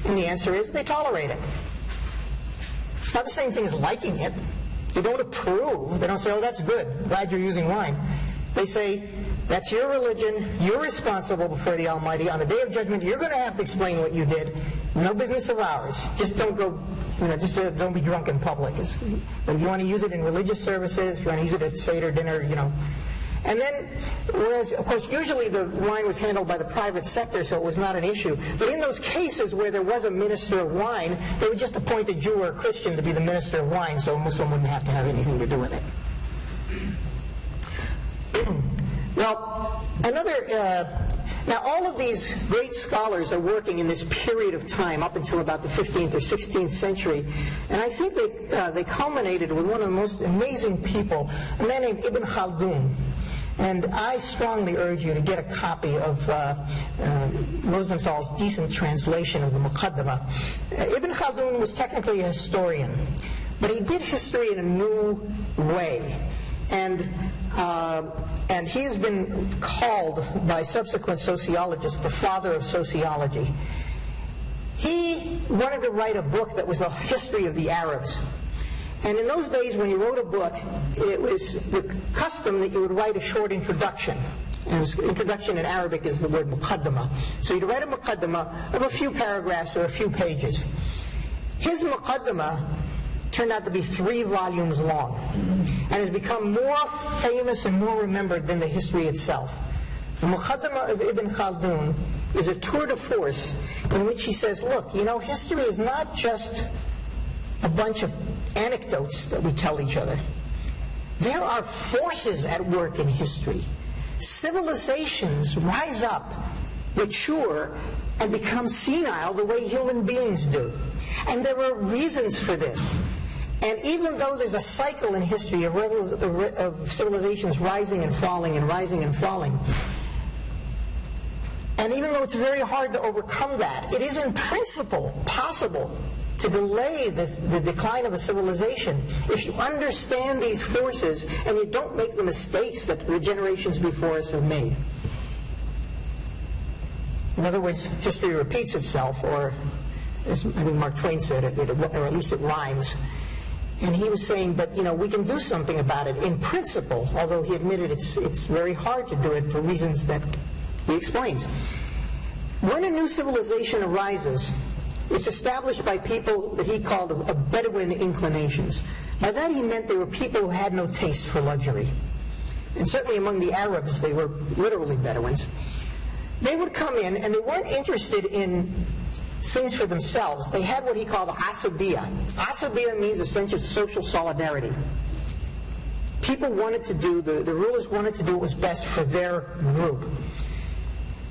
[SPEAKER 2] And the answer is they tolerate it. It's not the same thing as liking it. They don't approve. They don't say, oh, that's good. Glad you're using wine. They say, that's your religion, you're responsible before the Almighty. On the Day of Judgment, you're going to have to explain what you did. No business of ours. Just don't go, don't be drunk in public. But if you want to use it in religious services, if you want to use it at Seder dinner, And then, whereas, of course, usually the wine was handled by the private sector, so it was not an issue. But in those cases where there was a minister of wine, they would just appoint a Jew or a Christian to be the minister of wine, so a Muslim wouldn't have to have anything to do with it. Now, now all of these great scholars are working in this period of time up until about the 15th or 16th century, and I think they culminated with one of the most amazing people, a man named Ibn Khaldun. And I strongly urge you to get a copy of Rosenthal's decent translation of the Muqaddimah. Ibn Khaldun was technically a historian, but he did history in a new way. And he has been called by subsequent sociologists the father of sociology. He wanted to write a book that was a history of the Arabs. And in those days, when you wrote a book, it was the custom that you would write a short introduction. And introduction in Arabic is the word muqaddimah. So you'd write a muqaddimah of a few paragraphs or a few pages. His muqaddimah turned out to be 3 volumes long and has become more famous and more remembered than the history itself. The Muqaddimah of Ibn Khaldun is a tour de force in which he says, look, history is not just a bunch of anecdotes that we tell each other. There are forces at work in history. Civilizations rise up, mature, and become senile the way human beings do. And there are reasons for this. And even though there's a cycle in history of civilizations rising and falling and rising and falling, and even though it's very hard to overcome that, it is in principle possible to delay the decline of a civilization. If you understand these forces and you don't make the mistakes that the generations before us have made. In other words, history repeats itself, or as I think Mark Twain said, or at least it rhymes. And he was saying, but we can do something about it in principle, although he admitted it's very hard to do it for reasons that he explains. When a new civilization arises, it's established by people that he called of Bedouin inclinations. By that he meant they were people who had no taste for luxury. And certainly among the Arabs, they were literally Bedouins. They would come in, and they weren't interested in things for themselves. They had what he called asabiyah. Asabiyah means essentially social solidarity. People wanted to do, the rulers wanted to do what was best for their group.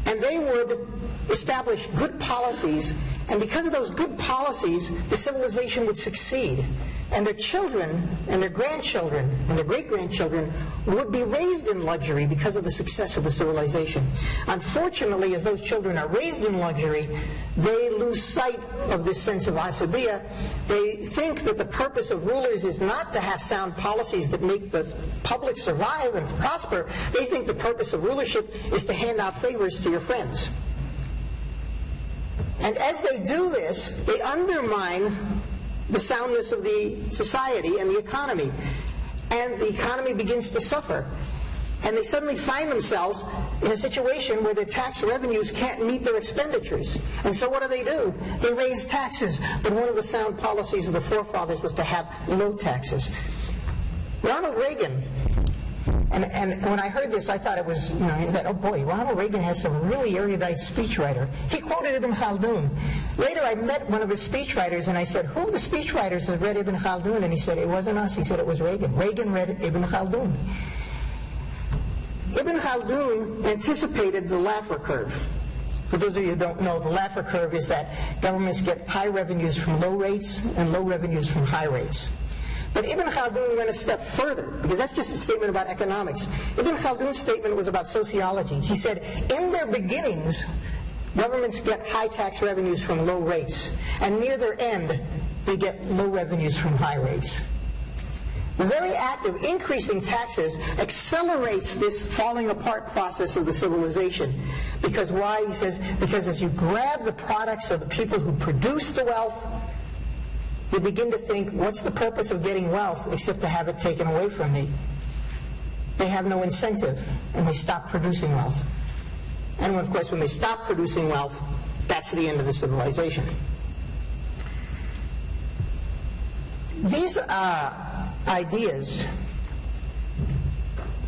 [SPEAKER 2] And they would establish good policies, and because of those good policies, the civilization would succeed. And their children, and their grandchildren, and their great-grandchildren would be raised in luxury because of the success of the civilization. Unfortunately, as those children are raised in luxury, they lose sight of this sense of asabiyah. They think that the purpose of rulers is not to have sound policies that make the public survive and prosper. They think the purpose of rulership is to hand out favors to your friends. And as they do this, they undermine the soundness of the society and the economy. And the economy begins to suffer. And they suddenly find themselves in a situation where their tax revenues can't meet their expenditures. And so what do? They raise taxes. But one of the sound policies of the forefathers was to have low taxes. Ronald Reagan, and when I heard this, I thought it was, I thought, oh boy, Ronald Reagan has some really erudite speechwriter. He quoted Ibn Khaldun. Later I met one of his speechwriters and I said, who of the speechwriters has read Ibn Khaldun? And he said, it wasn't us. He said, it was Reagan. Reagan read Ibn Khaldun. Ibn Khaldun anticipated the Laffer Curve. For those of you who don't know, the Laffer Curve is that governments get high revenues from low rates and low revenues from high rates. But Ibn Khaldun went a step further, because that's just a statement about economics. Ibn Khaldun's statement was about sociology. He said, in their beginnings, governments get high tax revenues from low rates, and near their end, they get low revenues from high rates. The very act of increasing taxes accelerates this falling apart process of the civilization. Because why? He says, because as you grab the products of the people who produce the wealth, you begin to think, what's the purpose of getting wealth except to have it taken away from me? They have no incentive, and they stop producing wealth. And of course, when they stop producing wealth, that's the end of the civilization. These ideas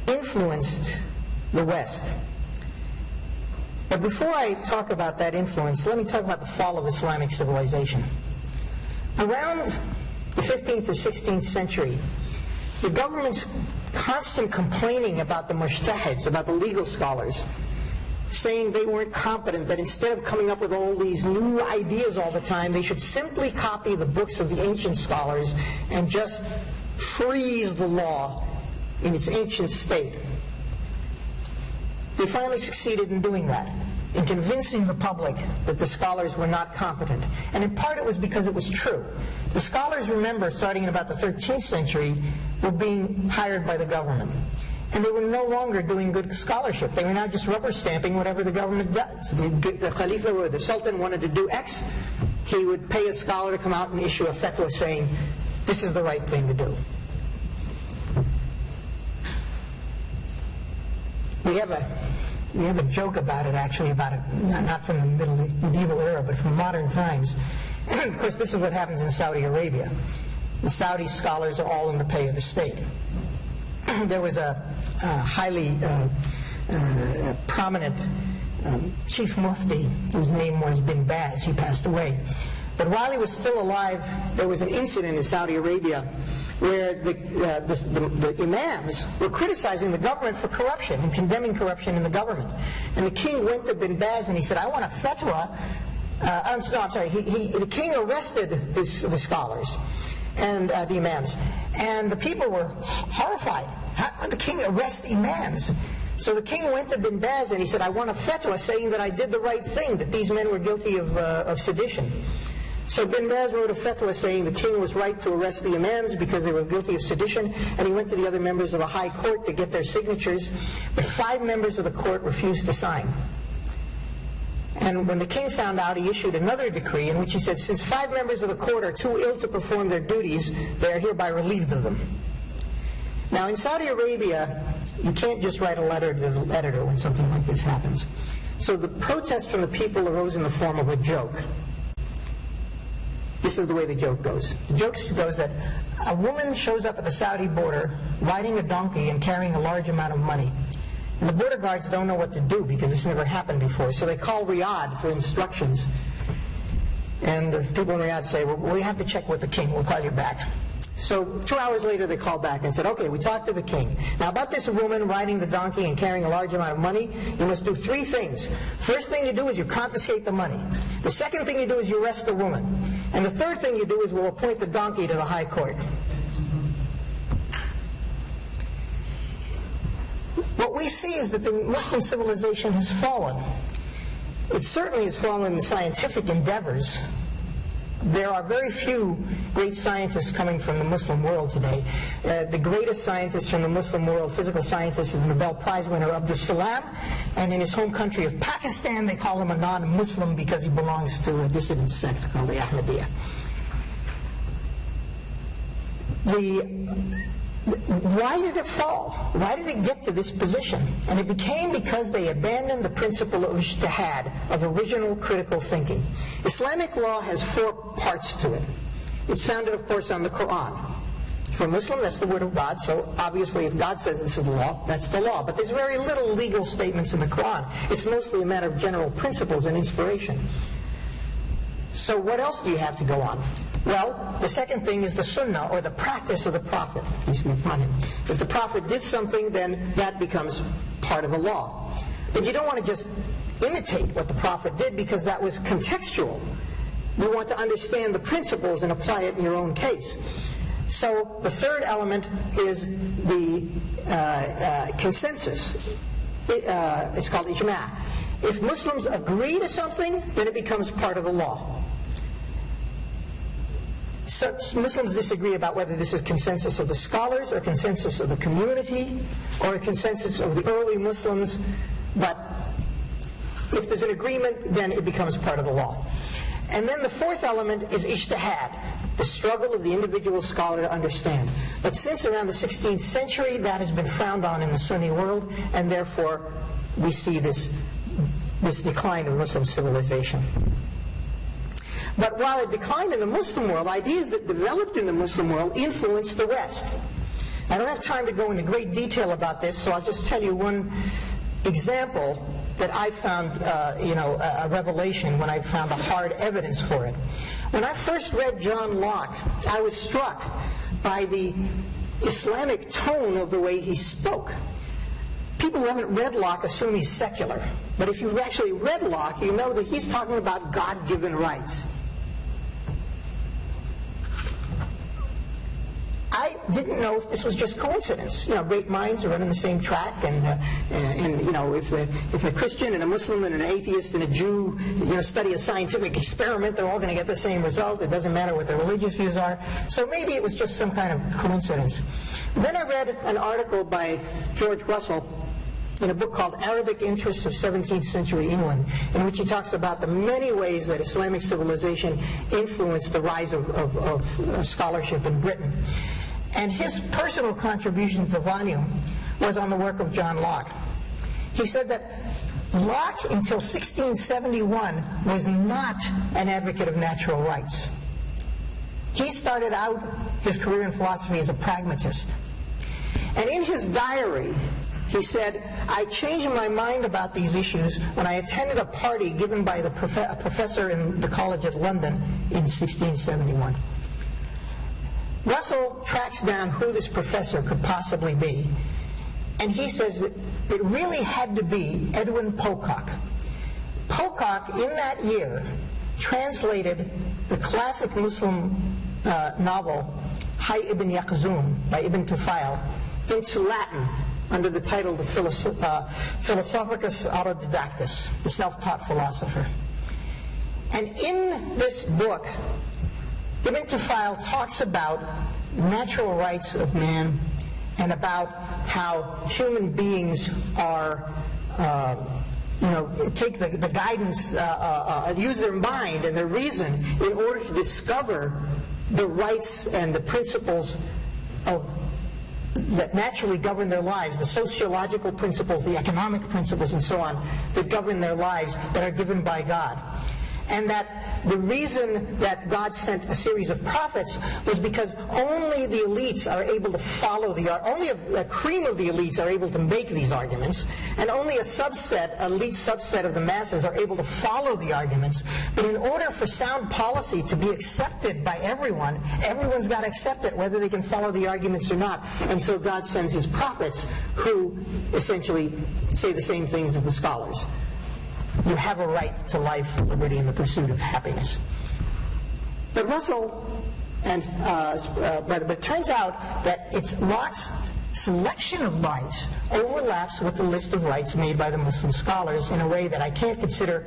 [SPEAKER 2] influenced the West. But before I talk about that influence, let me talk about the fall of Islamic civilization. Around the 15th or 16th century, the government's constant complaining about the mujtahids, about the legal scholars, saying they weren't competent, that instead of coming up with all these new ideas all the time, they should simply copy the books of the ancient scholars and just freeze the law in its ancient state. They finally succeeded in doing that, in convincing the public that the scholars were not competent. And in part it was because it was true. The scholars, remember, starting in about the 13th century, were being hired by the government. And they were no longer doing good scholarship. They were now just rubber stamping whatever the government does. The Khalifa or the Sultan wanted to do X, he would pay a scholar to come out and issue a fatwa saying, this is the right thing to do. We have a joke about it, actually, about it, not from the medieval era, but from modern times. Of course, this is what happens in Saudi Arabia. The Saudi scholars are all in the pay of the state. There was a highly prominent chief mufti whose name was Bin Baz. He passed away. But while he was still alive, there was an incident in Saudi Arabia where the imams were criticizing the government for corruption and condemning corruption in the government. And the king went to Bin Baz and he said, I want a fatwa. The king arrested the scholars and the imams. And the people were horrified. How could the king arrest imams? So the king went to Bin Baz and he said, I want a fatwa saying that I did the right thing, that these men were guilty of sedition. So Bin Baz wrote a fatwa saying the king was right to arrest the imams because they were guilty of sedition, and he went to the other members of the high court to get their signatures, but 5 members of the court refused to sign. And when the king found out, he issued another decree in which he said, since 5 members of the court are too ill to perform their duties, they are hereby relieved of them. Now in Saudi Arabia, you can't just write a letter to the editor when something like this happens. So the protest from the people arose in the form of a joke. This is the way the joke goes. The joke goes that a woman shows up at the Saudi border riding a donkey and carrying a large amount of money. And the border guards don't know what to do because this never happened before. So they call Riyadh for instructions. And the people in Riyadh say, well, we have to check with the king. We'll call you back. So 2 hours later, they called back and said, okay, we talked to the king. Now, about this woman riding the donkey and carrying a large amount of money, you must do 3 things. First thing you do is you confiscate the money. The second thing you do is you arrest the woman. And the third thing you do is we'll appoint the donkey to the high court. What we see is that the Muslim civilization has fallen. It certainly has fallen in scientific endeavors. There are very few great scientists coming from the Muslim world today. The greatest scientist from the Muslim world, physical scientist, is the Nobel Prize winner Abdul Salam, and in his home country of Pakistan they call him a non-Muslim because he belongs to a dissident sect called the Ahmadiyya. Why did it fall? Why did it get to this position? And it became because they abandoned the principle of ijtihad, of original critical thinking. Islamic law has 4 parts to it. It's founded, of course, on the Quran. For a Muslim, that's the word of God, so obviously if God says this is the law, that's the law. But there's very little legal statements in the Quran. It's mostly a matter of general principles and inspiration. So what else do you have to go on? Well, the second thing is the Sunnah, or the practice of the Prophet, peace be upon him. If the Prophet did something, then that becomes part of the law. But you don't want to just imitate what the Prophet did because that was contextual. You want to understand the principles and apply it in your own case. So the third element is the consensus. It's called ijma'. If Muslims agree to something, then it becomes part of the law. So Muslims disagree about whether this is consensus of the scholars or consensus of the community or a consensus of the early Muslims, but if there's an agreement, then it becomes part of the law. And then the fourth element is ijtihad, the struggle of the individual scholar to understand. But since around the 16th century, that has been frowned on in the Sunni world, and therefore we see this decline of Muslim civilization. But while it declined in the Muslim world, ideas that developed in the Muslim world influenced the West. I don't have time to go into great detail about this, so I'll just tell you one example that I found, a revelation when I found the hard evidence for it. When I first read John Locke, I was struck by the Islamic tone of the way he spoke. People who haven't read Locke assume he's secular. But if you've actually read Locke, you know that he's talking about God-given rights. I didn't know if this was just coincidence. Great minds are running the same track, and if a Christian and a Muslim and an atheist and a Jew, study a scientific experiment, they're all going to get the same result. It doesn't matter what their religious views are. So maybe it was just some kind of coincidence. Then I read an article by George Russell in a book called Arabic Interests of 17th Century England, in which he talks about the many ways that Islamic civilization influenced the rise of scholarship in Britain. And his personal contribution to the volume was on the work of John Locke. He said that Locke, until 1671, was not an advocate of natural rights. He started out his career in philosophy as a pragmatist. And in his diary, he said, I changed my mind about these issues when I attended a party given by a professor in the College of London in 1671. Russell tracks down who this professor could possibly be, and he says that it really had to be Edwin Pocock. Pocock, in that year, translated the classic Muslim novel Hayy ibn Yaqzum by Ibn Tufayl into Latin under the title the Philosophicus Autodidactus, the self-taught philosopher. And in this book, Ibn Tufayl talks about natural rights of man and about how human beings are, take the guidance, use their mind and their reason in order to discover the rights and the principles that naturally govern their lives, the sociological principles, the economic principles, and so on, that govern their lives, that are given by God. And that the reason that God sent a series of prophets was because only the elites are able to follow only a cream of the elites are able to make these arguments, and only a elite subset of the masses are able to follow the arguments. But in order for sound policy to be accepted by everyone, everyone's got to accept it, whether they can follow the arguments or not. And so God sends his prophets who essentially say the same things as the scholars. You have a right to life, liberty, and the pursuit of happiness. But but it turns out that Locke's selection of rights overlaps with the list of rights made by the Muslim scholars in a way that I can't consider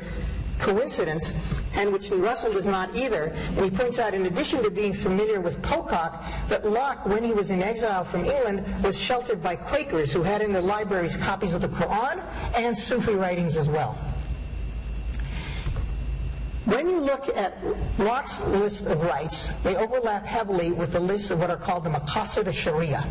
[SPEAKER 2] coincidence, and which Russell does not either. And he points out, in addition to being familiar with Pocock, that Locke, when he was in exile from England, was sheltered by Quakers who had in their libraries copies of the Quran and Sufi writings as well. When you look at Locke's list of rights, they overlap heavily with the list of what are called the Maqasid al-Sharia.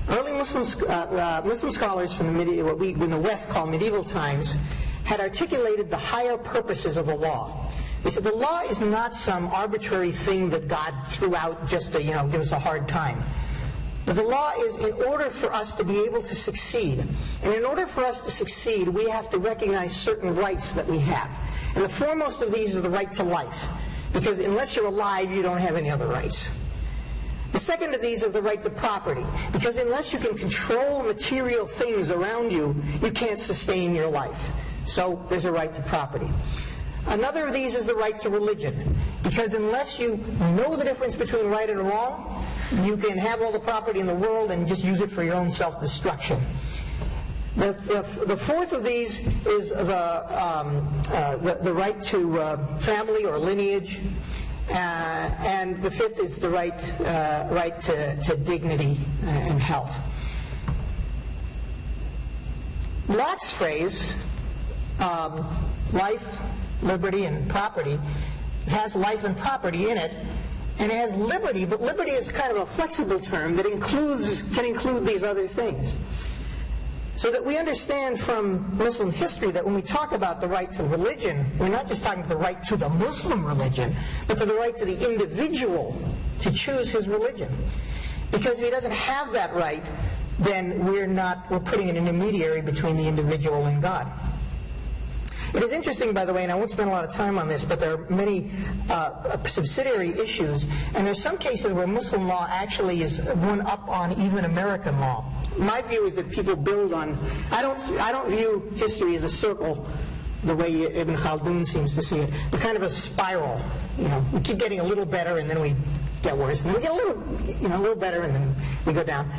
[SPEAKER 2] Early Muslim scholars from what we in the West call medieval times had articulated the higher purposes of the law. They said the law is not some arbitrary thing that God threw out just to give us a hard time. But the law is in order for us to be able to succeed. And in order for us to succeed, we have to recognize certain rights that we have. And the foremost of these is the right to life, because unless you're alive, you don't have any other rights. The second of these is the right to property, because unless you can control material things around you, you can't sustain your life. So there's a right to property. Another of these is the right to religion, because unless you know the difference between right and wrong, you can have all the property in the world and just use it for your own self-destruction. The fourth of these is the right to family or lineage, and the fifth is the right to dignity and health. Locke's phrase, life, liberty, and property, has life and property in it, and it has liberty, but liberty is kind of a flexible term that can include these other things. So that we understand from Muslim history that when we talk about the right to religion, we're not just talking about the right to the Muslim religion, but to the right to the individual to choose his religion. Because if he doesn't have that right, then we're putting an intermediary between the individual and God. It is interesting, by the way, and I won't spend a lot of time on this, but there are many subsidiary issues, and there's some cases where Muslim law actually is one up on even American law. My view is that people build on. I don't view history as a circle, the way Ibn Khaldun seems to see it, but kind of a spiral. We keep getting a little better, and then we get worse, and then we get a little better, and then we go down.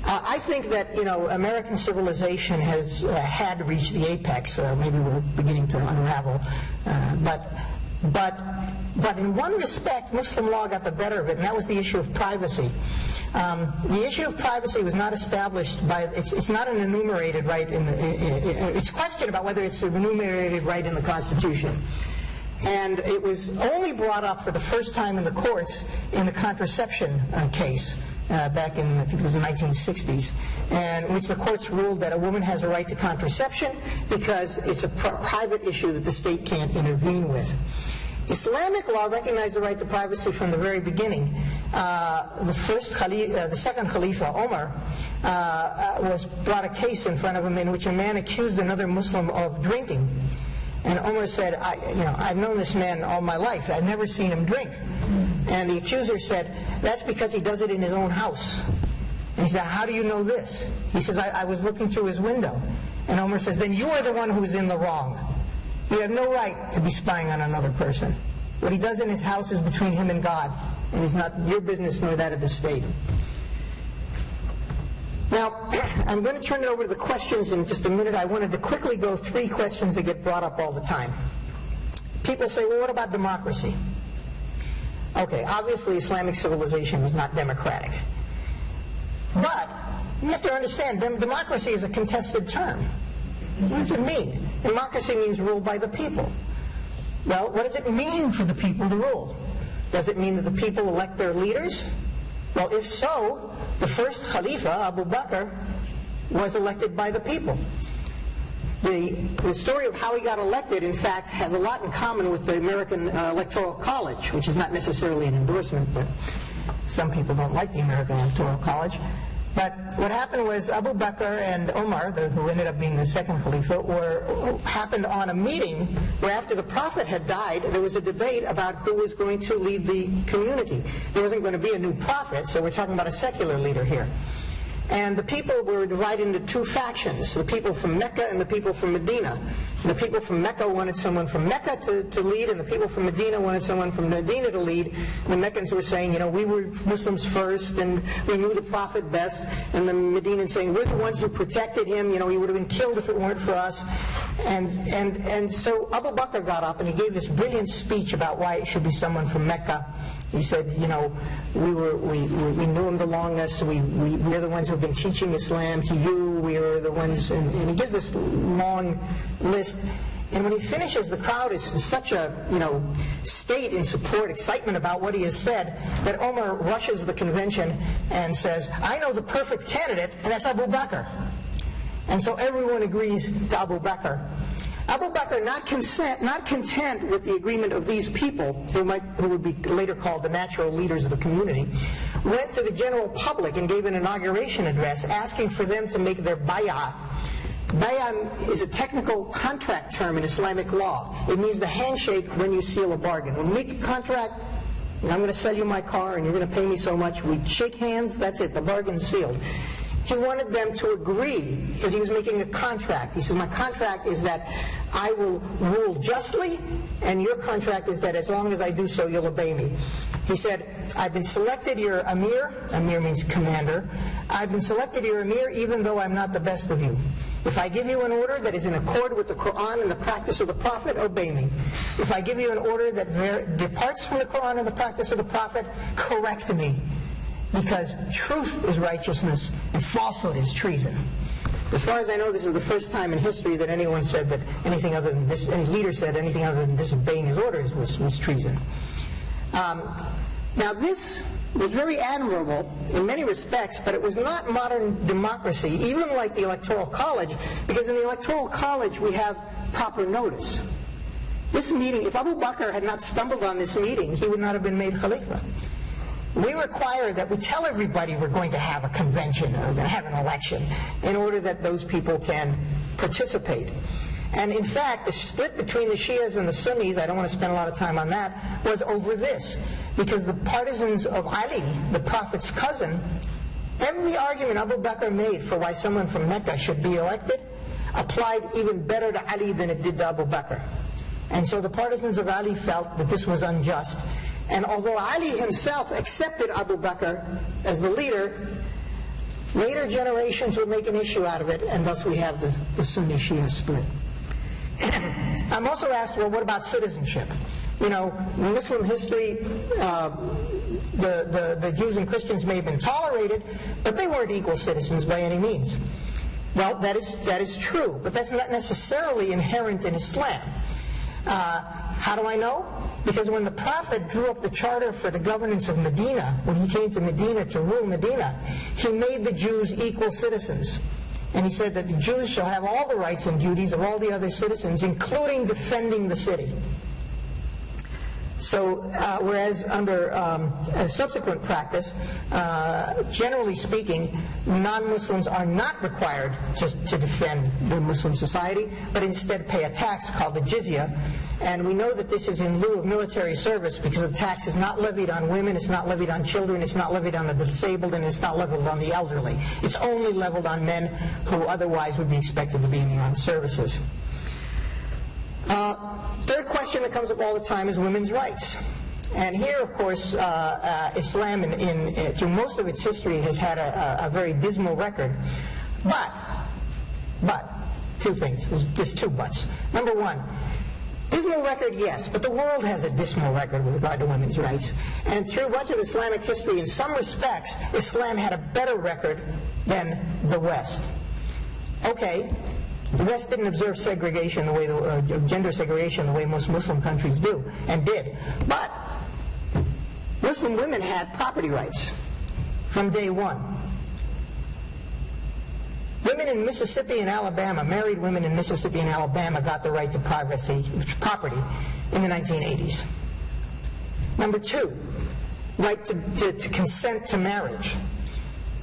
[SPEAKER 2] I think that American civilization has had reached the apex. Maybe we're beginning to unravel, but in one respect, Muslim law got the better of it, and that was the issue of privacy. The issue of privacy was not established by. It's not an enumerated right it's a question about whether it's an enumerated right in the Constitution. And it was only brought up for the first time in the courts in the contraception case. Back in, I think it was the 1960s, and in which the courts ruled that a woman has a right to contraception because it's a private issue that the state can't intervene with. Islamic law recognized the right to privacy from the very beginning. The second Khalifa, Omar, brought a case in front of him in which a man accused another Muslim of drinking. And Omar said, I've known this man all my life. I've never seen him drink. And the accuser said, that's because he does it in his own house. And he said, how do you know this? He says, I was looking through his window. And Omar says, then you are the one who is in the wrong. You have no right to be spying on another person. What he does in his house is between him and God. And it's not your business nor that of the state. Now, I'm going to turn it over to the questions in just a minute. I wanted to quickly go 3 questions that get brought up all the time. People say, well, what about democracy? Okay, obviously Islamic civilization was not democratic. But you have to understand, democracy is a contested term. What does it mean? Democracy means rule by the people. Well, what does it mean for the people to rule? Does it mean that the people elect their leaders? Well, if so, the first Khalifa, Abu Bakr, was elected by the people. The story of how he got elected, in fact, has a lot in common with the American Electoral College, which is not necessarily an endorsement, but some people don't like the American Electoral College. But what happened was Abu Bakr and Umar, who ended up being the second Khalifa, happened on a meeting where after the Prophet had died, there was a debate about who was going to lead the community. There wasn't going to be a new prophet, so we're talking about a secular leader here. And the people were divided into two factions, the people from Mecca and the people from Medina. And the people from Mecca wanted someone from Mecca to lead, and the people from Medina wanted someone from Medina to lead. And the Meccans were saying, we were Muslims first, and we knew the Prophet best. And the Medinans saying, we're the ones who protected him, he would have been killed if it weren't for us. And so Abu Bakr got up and he gave this brilliant speech about why it should be someone from Mecca. He said, we knew him the longest. We're the ones who've been teaching Islam to you. We are the ones, and he gives this long list. And when he finishes, the crowd is in such a state in support, excitement about what he has said, that Omar rushes the convention and says, I know the perfect candidate, and that's Abu Bakr. And so everyone agrees to Abu Bakr. Abu Bakr, not content with the agreement of these people, who would be later called the natural leaders of the community, went to the general public and gave an inauguration address asking for them to make their bay'ah. Bay'ah is a technical contract term in Islamic law. It means the handshake when you seal a bargain. When we make a contract, I'm going to sell you my car and you're going to pay me so much, we shake hands, that's it, the bargain's sealed. He wanted them to agree, because he was making a contract. He said, my contract is that I will rule justly, and your contract is that as long as I do so, you'll obey me. He said, I've been selected your Amir. Amir means commander. I've been selected your Amir even though I'm not the best of you. If I give you an order that is in accord with the Quran and the practice of the Prophet, obey me. If I give you an order that departs from the Quran and the practice of the Prophet, correct me. Because truth is righteousness and falsehood is treason. As far as I know, this is the first time in history that anyone said that anything other than this, any leader said anything other than disobeying his orders was treason. Now this was very admirable in many respects, but it was not modern democracy, even like the Electoral College, because in the Electoral College we have proper notice. This meeting, if Abu Bakr had not stumbled on this meeting, he would not have been made Khalifa. We require that we tell everybody we're going to have a convention or we're going to have an election in order that those people can participate. And in fact, the split between the Shias and the Sunnis, I don't want to spend a lot of time on that, was over this. Because the partisans of Ali, the Prophet's cousin, every argument Abu Bakr made for why someone from Mecca should be elected applied even better to Ali than it did to Abu Bakr. And so the partisans of Ali felt that this was unjust. And although Ali himself accepted Abu Bakr as the leader, later generations would make an issue out of it, and thus we have the Sunni-Shia split. I'm also asked, well, what about citizenship? In Muslim history, the Jews and Christians may have been tolerated, but they weren't equal citizens by any means. Well, that is true, but that's not necessarily inherent in Islam. How do I know? Because when the Prophet drew up the charter for the governance of Medina, when he came to Medina to rule Medina, he made the Jews equal citizens. And he said that the Jews shall have all the rights and duties of all the other citizens, including defending the city. So, whereas under a subsequent practice, generally speaking, non-Muslims are not required to defend the Muslim society, but instead pay a tax called the jizya. And we know that this is in lieu of military service because the tax is not levied on women, it's not levied on children, it's not levied on the disabled, and it's not levied on the elderly. It's only leveled on men who otherwise would be expected to be in the armed services. Third question that comes up all the time is women's rights. And here, of course, Islam through most of its history has had a very dismal record. But, two things. There's two buts. Number one, Dismal record, yes, but the world has a dismal record with regard to women's rights. And through much of Islamic history, in some respects, Islam had a better record than the West. Okay, the West didn't observe segregation the way gender segregation the way most Muslim countries do and did. But Muslim women had property rights from day one. Women in Mississippi and Alabama, married women in Mississippi and Alabama, got the right to property in the 1980s. Number two, right to consent to marriage.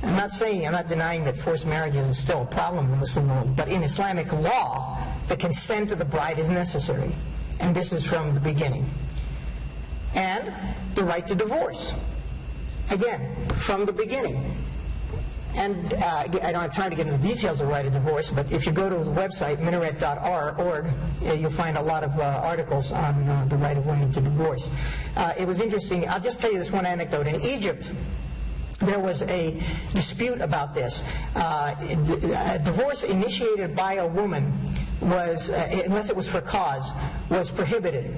[SPEAKER 2] I'm not denying that forced marriages is still a problem in the Muslim world, but in Islamic law, the consent of the bride is necessary. And this is from the beginning. And the right to divorce. Again, from the beginning. And I don't have time to get into the details of the right of divorce, but if you go to the website, minaret.org, you'll find a lot of articles on the right of women to divorce. It was interesting. I'll just tell you this one anecdote. In Egypt, there was a dispute about this. A divorce initiated by a woman was, unless it was for cause, was prohibited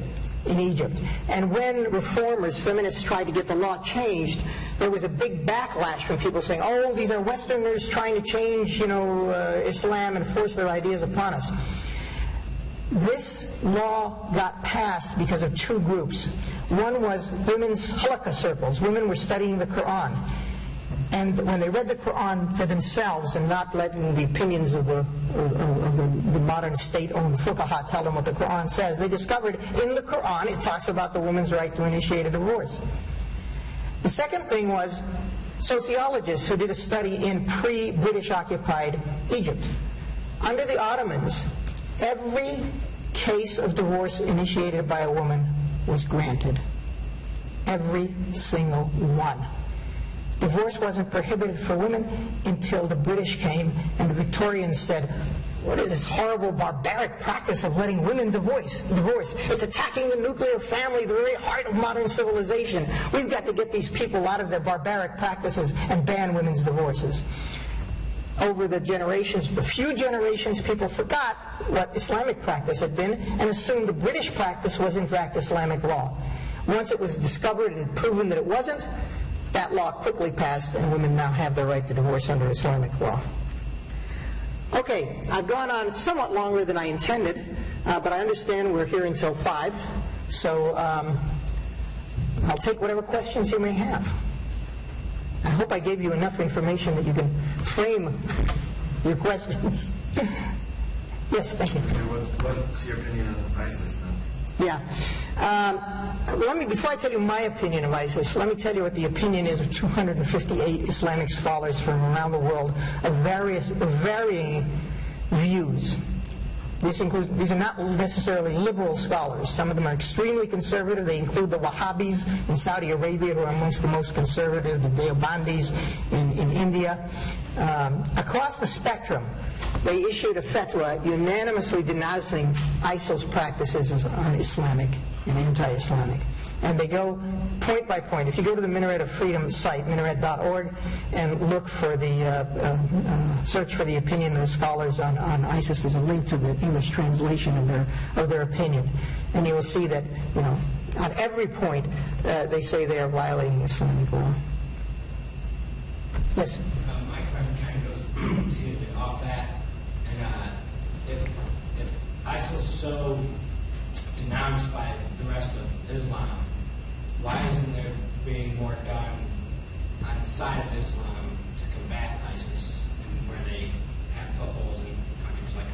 [SPEAKER 2] in Egypt. And when reformers, feminists, tried to get the law changed, there was a big backlash from people saying, oh, these are Westerners trying to change, Islam and force their ideas upon us. This law got passed because of two groups. One was women's halakha circles. Women were studying the Quran. And when they read the Quran for themselves and not letting the opinions of the modern state-owned fuqaha tell them what the Quran says, they discovered in the Quran it talks about the woman's right to initiate a divorce. The second thing was sociologists who did a study in pre-British occupied Egypt. Under the Ottomans, every case of divorce initiated by a woman was granted. Every single one. Divorce wasn't prohibited for women until the British came and the Victorians said, what is this horrible barbaric practice of letting women divorce? It's attacking the nuclear family, the very heart of modern civilization. We've got to get these people out of their barbaric practices and ban women's divorces. Over the generations, a few generations, people forgot what Islamic practice had been and assumed the British practice was in fact Islamic law. Once it was discovered and proven that it wasn't, that law quickly passed, and women now have the right to divorce under Islamic law. Okay, I've gone on somewhat longer than I intended, but I understand we're here until 5, so I'll take whatever questions you may have. I hope I gave you enough information that you can frame your questions. Yes, thank you.
[SPEAKER 3] What's your opinion on ISIS then?
[SPEAKER 2] Yeah. Before I tell you my opinion of ISIS, let me tell you what the opinion is of 258 Islamic scholars from around the world of varying views. These are not necessarily liberal scholars. Some of them are extremely conservative. They include the Wahhabis in Saudi Arabia, who are amongst the most conservative, the Deobandis in India. Across the spectrum, they issued a fatwa unanimously denouncing ISIL's practices as un-Islamic and anti-Islamic. And they go point by point. If you go to the Minaret of Freedom site, minaret.org, and look for the, search for the opinion of the scholars on ISIS, there's a link to the English translation of their opinion. And you will see that, on every point, they say they are violating Islamic law. Yes?
[SPEAKER 4] My question kind of goes a bit off that. And if ISIL is so denounced by the rest of Islam, why isn't there being more done on the side of Islam to combat ISIS and where they have footholds in countries like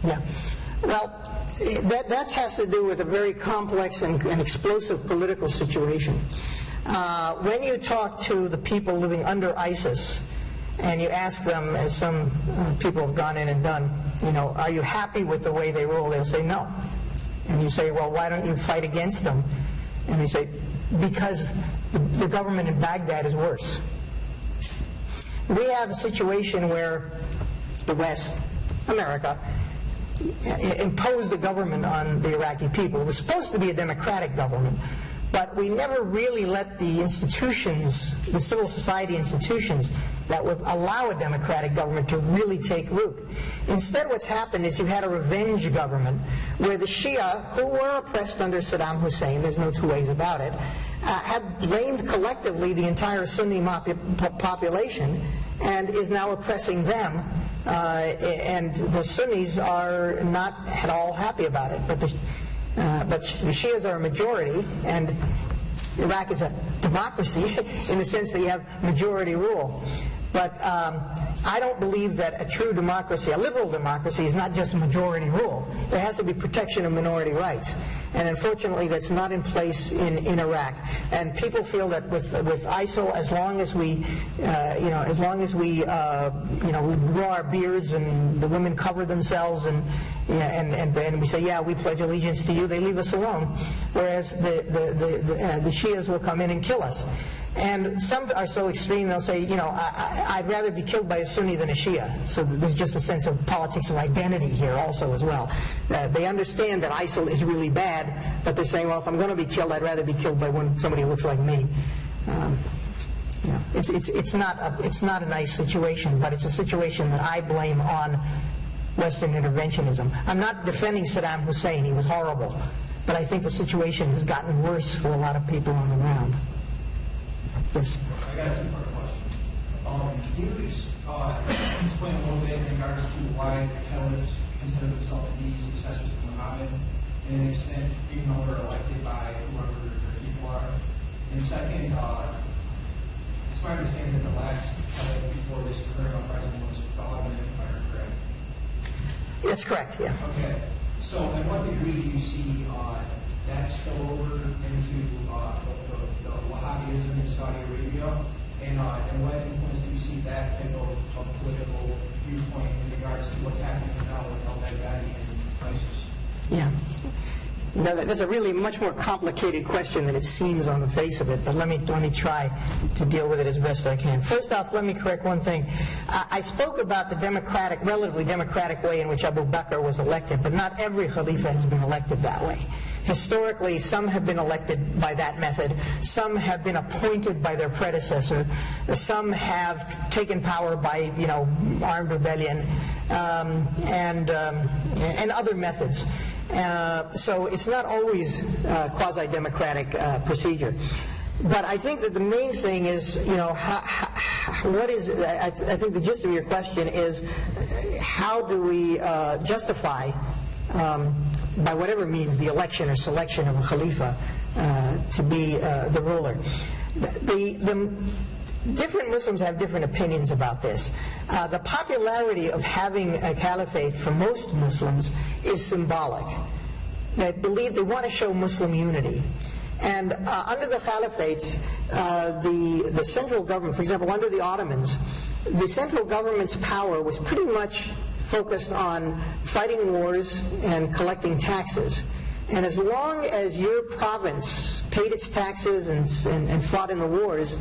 [SPEAKER 4] Iraq?
[SPEAKER 2] Yeah. Well, that has to do with a very complex and explosive political situation. When you talk to the people living under ISIS, and you ask them, as some people have gone in and done, are you happy with the way they rule? They'll say no. And you say, well, why don't you fight against them? And they say, because the government in Baghdad is worse. We have a situation where the West, America, imposed a government on the Iraqi people. It was supposed to be a democratic government, but we never really let the institutions, the civil society institutions, that would allow a democratic government to really take root. Instead, what's happened is you've had a revenge government where the Shia, who were oppressed under Saddam Hussein, there's no two ways about it, have blamed collectively the entire Sunni population and is now oppressing them. And the Sunnis are not at all happy about it. But the Shias are a majority, and Iraq is a democracy in the sense that you have majority rule. But I don't believe that a true democracy, a liberal democracy, is not just majority rule. There has to be protection of minority rights. And unfortunately, that's not in place in Iraq. And people feel that with ISIL, as long as we, we grow our beards and the women cover themselves and we say, yeah, we pledge allegiance to you, they leave us alone. Whereas the Shias will come in and kill us. And some are so extreme, they'll say, I'd rather be killed by a Sunni than a Shia. So there's just a sense of politics of identity here also as well. They understand that ISIL is really bad, but they're saying, well, if I'm going to be killed, I'd rather be killed by somebody who looks like me. It's not a nice situation, but it's a situation that I blame on Western interventionism. I'm not defending Saddam Hussein. He was horrible. But I think the situation has gotten worse for a lot of people on the ground. Yes.
[SPEAKER 5] I got a two-part question. Can you explain a little bit in regards to why the caliphs consider themselves to be successors of Muhammad, and an extent, even though they're elected by whoever their people are? And second, it's my understanding that the last caliph before this current president was Ahmad, if I'm correct.
[SPEAKER 2] That's correct, yeah.
[SPEAKER 5] Okay. So, in what degree do you see that spill over into the Wahhabism in Saudi Arabia, and what influence do you see that type of political viewpoint in regards to what's happening now with al-Baghdadi and ISIS?
[SPEAKER 2] Yeah. That's a really much more complicated question than it seems on the face of it, but let me try to deal with it as best I can. First off, let me correct one thing. I spoke about the relatively democratic way in which Abu Bakr was elected, but not every Khalifa has been elected that way. Historically, some have been elected by that method. Some have been appointed by their predecessor. Some have taken power by, armed rebellion and other methods. So it's not always quasi-democratic procedure. But I think that the main thing is, I think the gist of your question is, how do we justify by whatever means, the election or selection of a Khalifa to be the ruler. The different Muslims have different opinions about this. The popularity of having a caliphate for most Muslims is symbolic. They want to show Muslim unity. And under the caliphates, the central government, for example, under the Ottomans, the central government's power was pretty much focused on fighting wars and collecting taxes. And as long as your province paid its taxes and fought in the wars,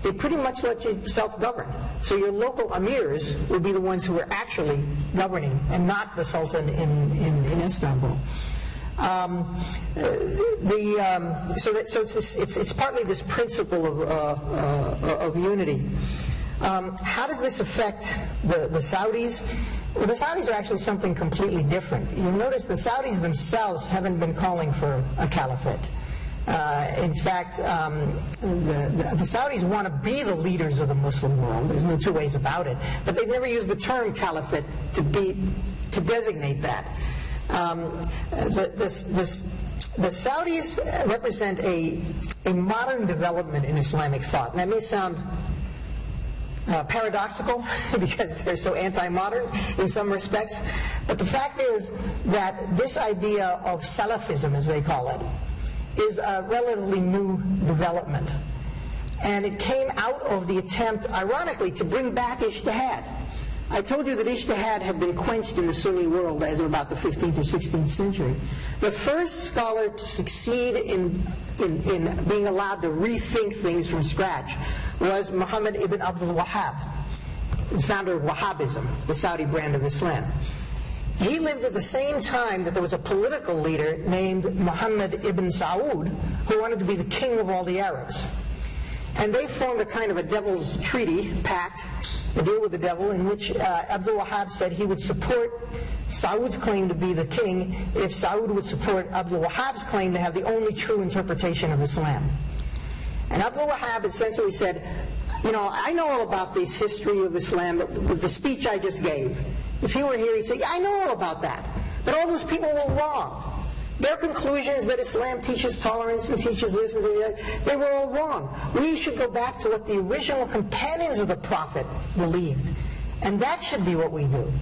[SPEAKER 2] they pretty much let you self-govern. So your local amirs would be the ones who were actually governing, and not the Sultan in Istanbul. So it's partly this principle of unity. How does this affect the Saudis? Well, the Saudis are actually something completely different. You'll notice the Saudis themselves haven't been calling for a caliphate. In fact, the Saudis want to be the leaders of the Muslim world. There's no two ways about it. But they've never used the term caliphate to designate that. The Saudis represent a modern development in Islamic thought. And that may sound paradoxical because they're so anti-modern in some respects. But the fact is that this idea of Salafism, as they call it, is a relatively new development. And it came out of the attempt, ironically, to bring back ijtihad. I told you that ijtihad had been quenched in the Sunni world as of about the 15th or 16th century. The first scholar to succeed in being allowed to rethink things from scratch was Muhammad ibn Abdul Wahhab, the founder of Wahhabism, the Saudi brand of Islam. He lived at the same time that there was a political leader named Muhammad ibn Saud who wanted to be the king of all the Arabs. And they formed a kind of a devil's treaty, pact, A Deal with the Devil, in which Abdul Wahab said he would support Saud's claim to be the king if Saud would support Abdul Wahab's claim to have the only true interpretation of Islam. And Abdul Wahab essentially said, I know all about this history of Islam with the speech I just gave. If he were here, he'd say, yeah, I know all about that. But all those people were wrong. Their conclusions that Islam teaches tolerance and teaches this and that, they were all wrong. We should go back to what the original companions of the Prophet believed. And that should be what we do.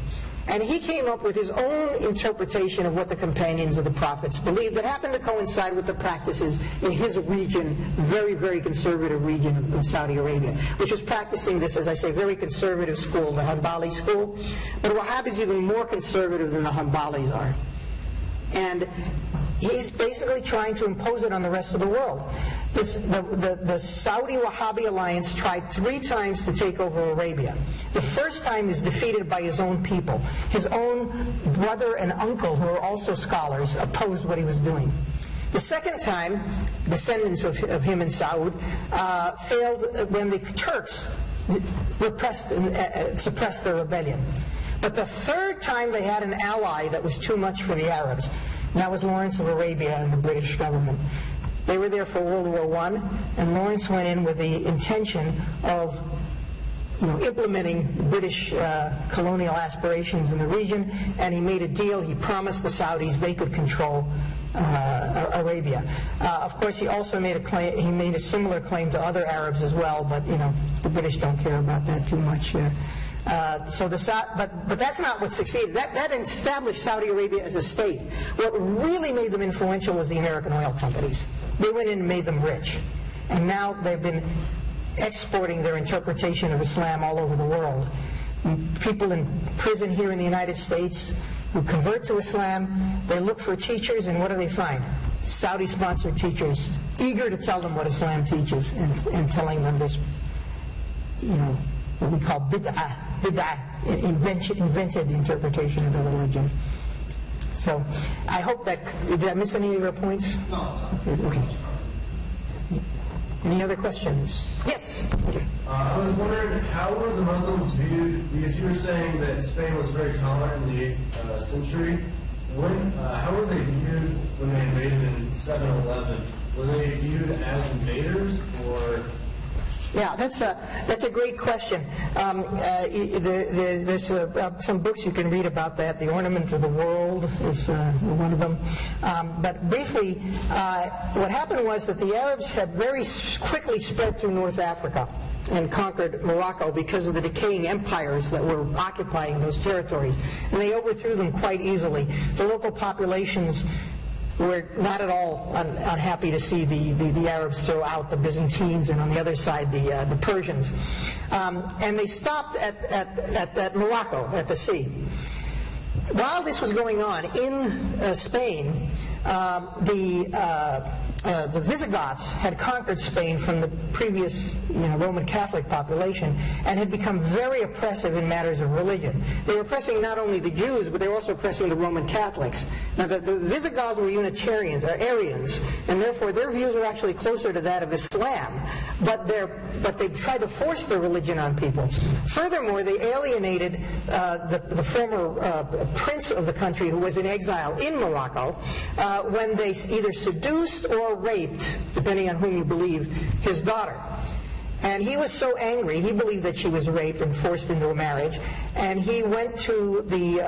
[SPEAKER 2] And he came up with his own interpretation of what the companions of the prophets believed that happened to coincide with the practices in his region, very, very conservative region of Saudi Arabia, which was practicing this, as I say, very conservative school, the Hanbali school. But Wahhab is even more conservative than the Hanbalis are. And he's basically trying to impose it on the rest of the world. The Saudi Wahhabi alliance tried 3 times to take over Arabia. The first time he was defeated by his own people. His own brother and uncle, who are also scholars, opposed what he was doing. The second time, descendants of him and Saud failed when the Turks suppressed their rebellion. But the third time they had an ally that was too much for the Arabs. And that was Lawrence of Arabia and the British government. They were there for World War I, and Lawrence went in with the intention of implementing British colonial aspirations in the region, and he made a deal. He promised the Saudis they could control Arabia. Of course, he also made a claim. He made a similar claim to other Arabs as well, but the British don't care about that too much. But that's not what succeeded. That established Saudi Arabia as a state. What really made them influential was the American oil companies. They went in and made them rich. And now they've been exporting their interpretation of Islam all over the world. People in prison here in the United States who convert to Islam, they look for teachers, and what do they find? Saudi-sponsored teachers, eager to tell them what Islam teaches and telling them this, what we call bid'ah, invented interpretation of the religion. So, I hope that, did I miss any of your points?
[SPEAKER 5] No.
[SPEAKER 2] Okay. Any other questions? Yes? Okay.
[SPEAKER 6] I was wondering, how were the Muslims viewed, because you were saying that Spain was very tolerant in the 8th century. How were they viewed when they invaded in 711? Were they viewed as invaders, or...
[SPEAKER 2] Yeah, that's a great question. There's some books you can read about that. The Ornament of the World is one of them. But briefly, what happened was that the Arabs had very quickly spread through North Africa and conquered Morocco because of the decaying empires that were occupying those territories. And they overthrew them quite easily. The local populations were not at all unhappy to see the Arabs throw out the Byzantines and on the other side the Persians. And they stopped at Morocco, at the sea. While this was going on in Spain, the Visigoths had conquered Spain from the previous Roman Catholic population and had become very oppressive in matters of religion. They were oppressing not only the Jews, but they were also oppressing the Roman Catholics. Now, the Visigoths were Unitarians, or Arians, and therefore their views were actually closer to that of Islam, but they tried to force their religion on people. Furthermore, they alienated the former prince of the country, who was in exile in Morocco, when they either seduced or raped, depending on whom you believe, his daughter. And he was so angry, he believed that she was raped and forced into a marriage, and he went to the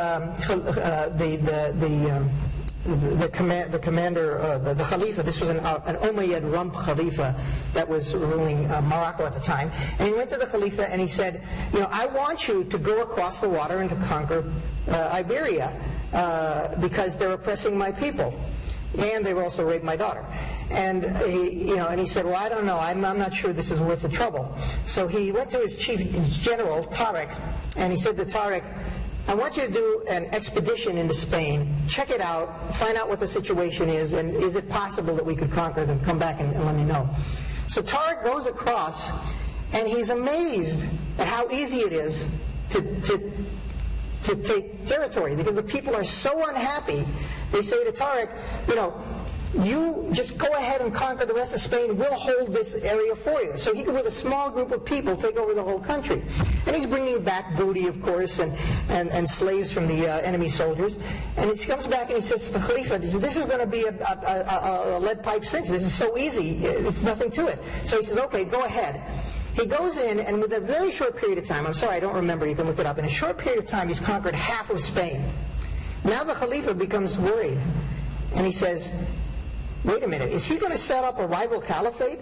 [SPEAKER 2] Khalifa. This was an Umayyad rump Khalifa that was ruling Morocco at the time. And he went to the Khalifa and he said, I want you to go across the water and to conquer Iberia because they're oppressing my people. And they will also rape my daughter. And he said, well, I don't know. I'm not sure this is worth the trouble. So he went to his chief general, Tariq, and he said to Tariq, I want you to do an expedition into Spain, check it out, find out what the situation is, and is it possible that we could conquer them? Come back and let me know. So Tariq goes across, and he's amazed at how easy it is to take territory, because the people are so unhappy. They say to Tariq, you just go ahead and conquer the rest of Spain. We'll hold this area for you. So he could, with a small group of people, take over the whole country. And he's bringing back booty, of course, and slaves from the enemy soldiers. And he comes back and he says to the Khalifa, this is going to be a lead pipe cinch. This is so easy. It's nothing to it. So he says, okay, go ahead. He goes in, and with a very short period of time, I'm sorry, I don't remember, you can look it up, in a short period of time, he's conquered half of Spain. Now the Khalifa becomes worried, and he says, wait a minute, is he going to set up a rival caliphate?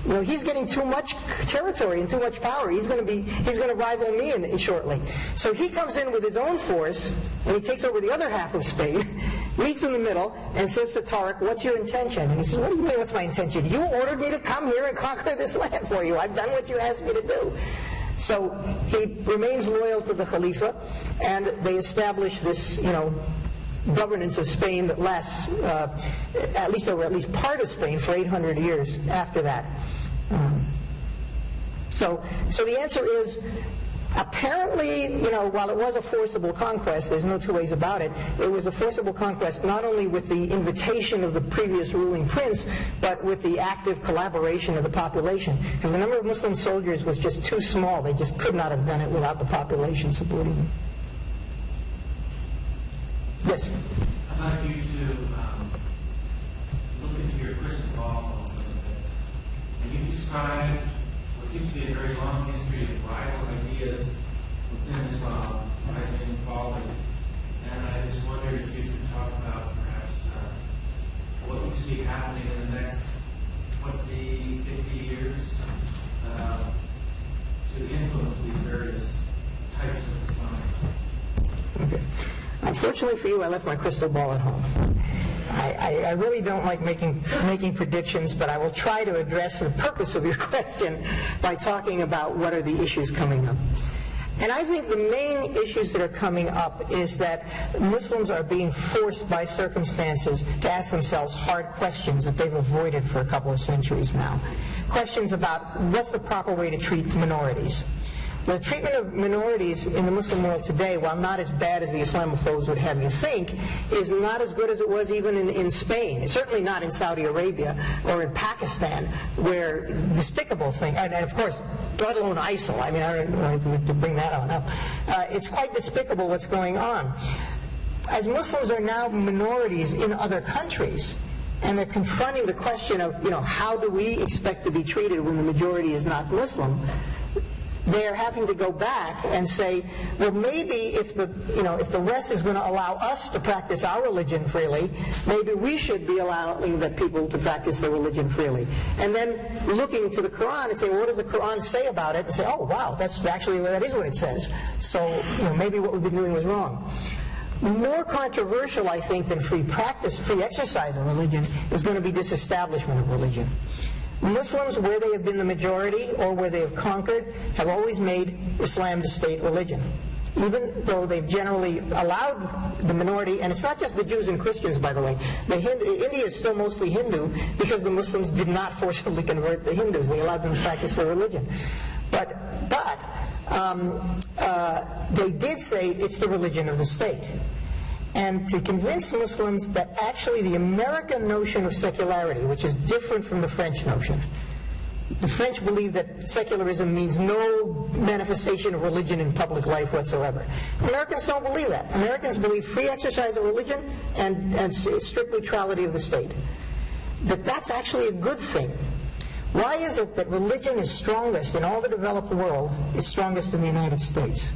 [SPEAKER 2] You know, he's getting too much territory and too much power. He's going to rival me shortly. So he comes in with his own force, and he takes over the other half of Spain, meets in the middle, and says to Tariq, what's your intention? And he says, what do you mean, what's my intention? You ordered me to come here and conquer this land for you. I've done what you asked me to do. So he remains loyal to the Khalifa, and they establish this, governance of Spain that lasts at least part of Spain for 800 years after that. So the answer is, apparently, while it was a forcible conquest, there's no two ways about it, it was a forcible conquest not only with the invitation of the previous ruling prince, but with the active collaboration of the population. Because the number of Muslim soldiers was just too small. They just could not have done it without the population supporting them. Yes?
[SPEAKER 7] I'd like you to look into your crystal ball a little bit. And you described what seems to be a very long history of rival ideas within Islam, rising and falling. And I just wondered if you could talk about perhaps what you see happening in the next 20, 50 years to influence these various types of Islam.
[SPEAKER 2] Okay. Unfortunately for you, I left my crystal ball at home. I really don't like making predictions, but I will try to address the purpose of your question by talking about what are the issues coming up. And I think the main issues that are coming up is that Muslims are being forced by circumstances to ask themselves hard questions that they've avoided for a couple of centuries now. Questions about what's the proper way to treat minorities. The treatment of minorities in the Muslim world today, while not as bad as the Islamophobes would have you think, is not as good as it was even in Spain. It's certainly not in Saudi Arabia or in Pakistan, where despicable things, and of course, let alone ISIL. I mean, I don't know to bring that on up. It's quite despicable what's going on. As Muslims are now minorities in other countries, and they're confronting the question of, how do we expect to be treated when the majority is not Muslim? They're having to go back and say, well, maybe if the West is going to allow us to practice our religion freely, maybe we should be allowing that people to practice their religion freely. And then looking to the Quran and say, well, what does the Quran say about it? And say, oh, wow, that is what it says. So maybe what we've been doing was wrong. More controversial, I think, than free exercise of religion is going to be disestablishment of religion. Muslims, where they have been the majority or where they have conquered, have always made Islam the state religion. Even though they've generally allowed the minority, and it's not just the Jews and Christians, by the way. India is still mostly Hindu because the Muslims did not forcibly convert the Hindus. They allowed them to practice their religion. But they did say it's the religion of the state. And to convince Muslims that actually the American notion of secularity, which is different from the French notion, the French believe that secularism means no manifestation of religion in public life whatsoever. Americans don't believe that. Americans believe free exercise of religion and strict neutrality of the state. That's actually a good thing. Why is it that religion is strongest in all the developed world, is strongest in the United States?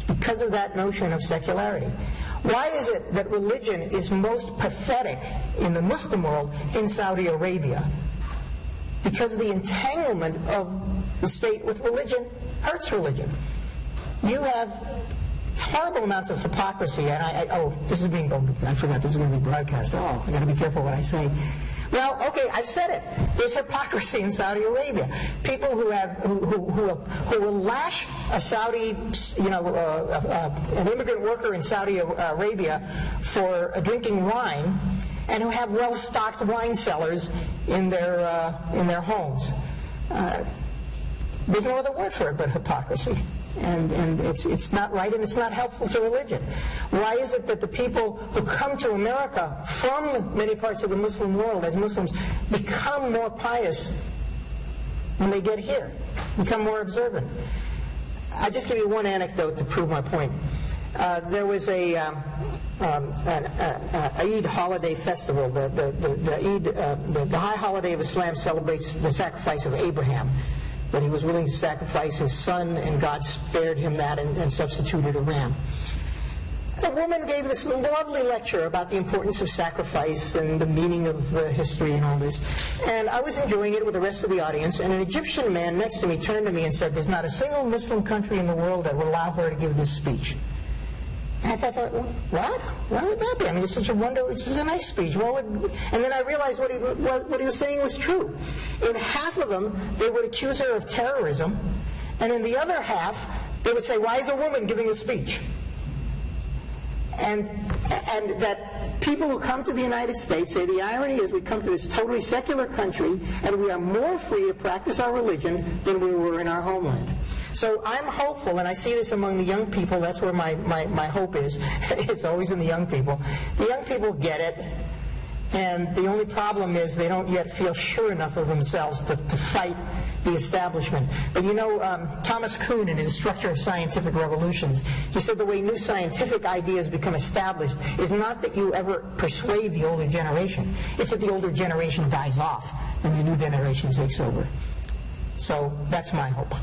[SPEAKER 2] Because of that notion of secularity. Why is it that religion is most pathetic in the Muslim world in Saudi Arabia? Because the entanglement of the state with religion hurts religion. You have horrible amounts of hypocrisy, and I forgot this is going to be broadcast. Oh, I've got to be careful what I say. Well, okay, I've said it. There's hypocrisy in Saudi Arabia. People who will lash a Saudi, an immigrant worker in Saudi Arabia for drinking wine, and who have well-stocked wine cellars in their homes. There's no other word for it but hypocrisy. And it's not right, and it's not helpful to religion. Why is it that the people who come to America from many parts of the Muslim world as Muslims become more pious when they get here, become more observant? I'll just give you one anecdote to prove my point. There was an Eid holiday festival. The high holiday of Islam celebrates the sacrifice of Abraham, that he was willing to sacrifice his son, and God spared him that and substituted a ram. A woman gave this lovely lecture about the importance of sacrifice and the meaning of the history and all this. And I was enjoying it with the rest of the audience, and an Egyptian man next to me turned to me and said, "There's not a single Muslim country in the world that will allow her to give this speech." And I thought, what? Why would that be? I mean, it's such a nice speech. And then I realized what he was saying was true. In half of them, they would accuse her of terrorism, and in the other half, they would say, "Why is a woman giving a speech?" And that people who come to the United States say the irony is we come to this totally secular country, and we are more free to practice our religion than we were in our homeland. So I'm hopeful, and I see this among the young people. That's where my hope is. It's always in the young people. The young people get it, and the only problem is they don't yet feel sure enough of themselves to fight the establishment. But you know, Thomas Kuhn, in his Structure of Scientific Revolutions, he said the way new scientific ideas become established is not that you ever persuade the older generation. It's that the older generation dies off and the new generation takes over. So that's my hope.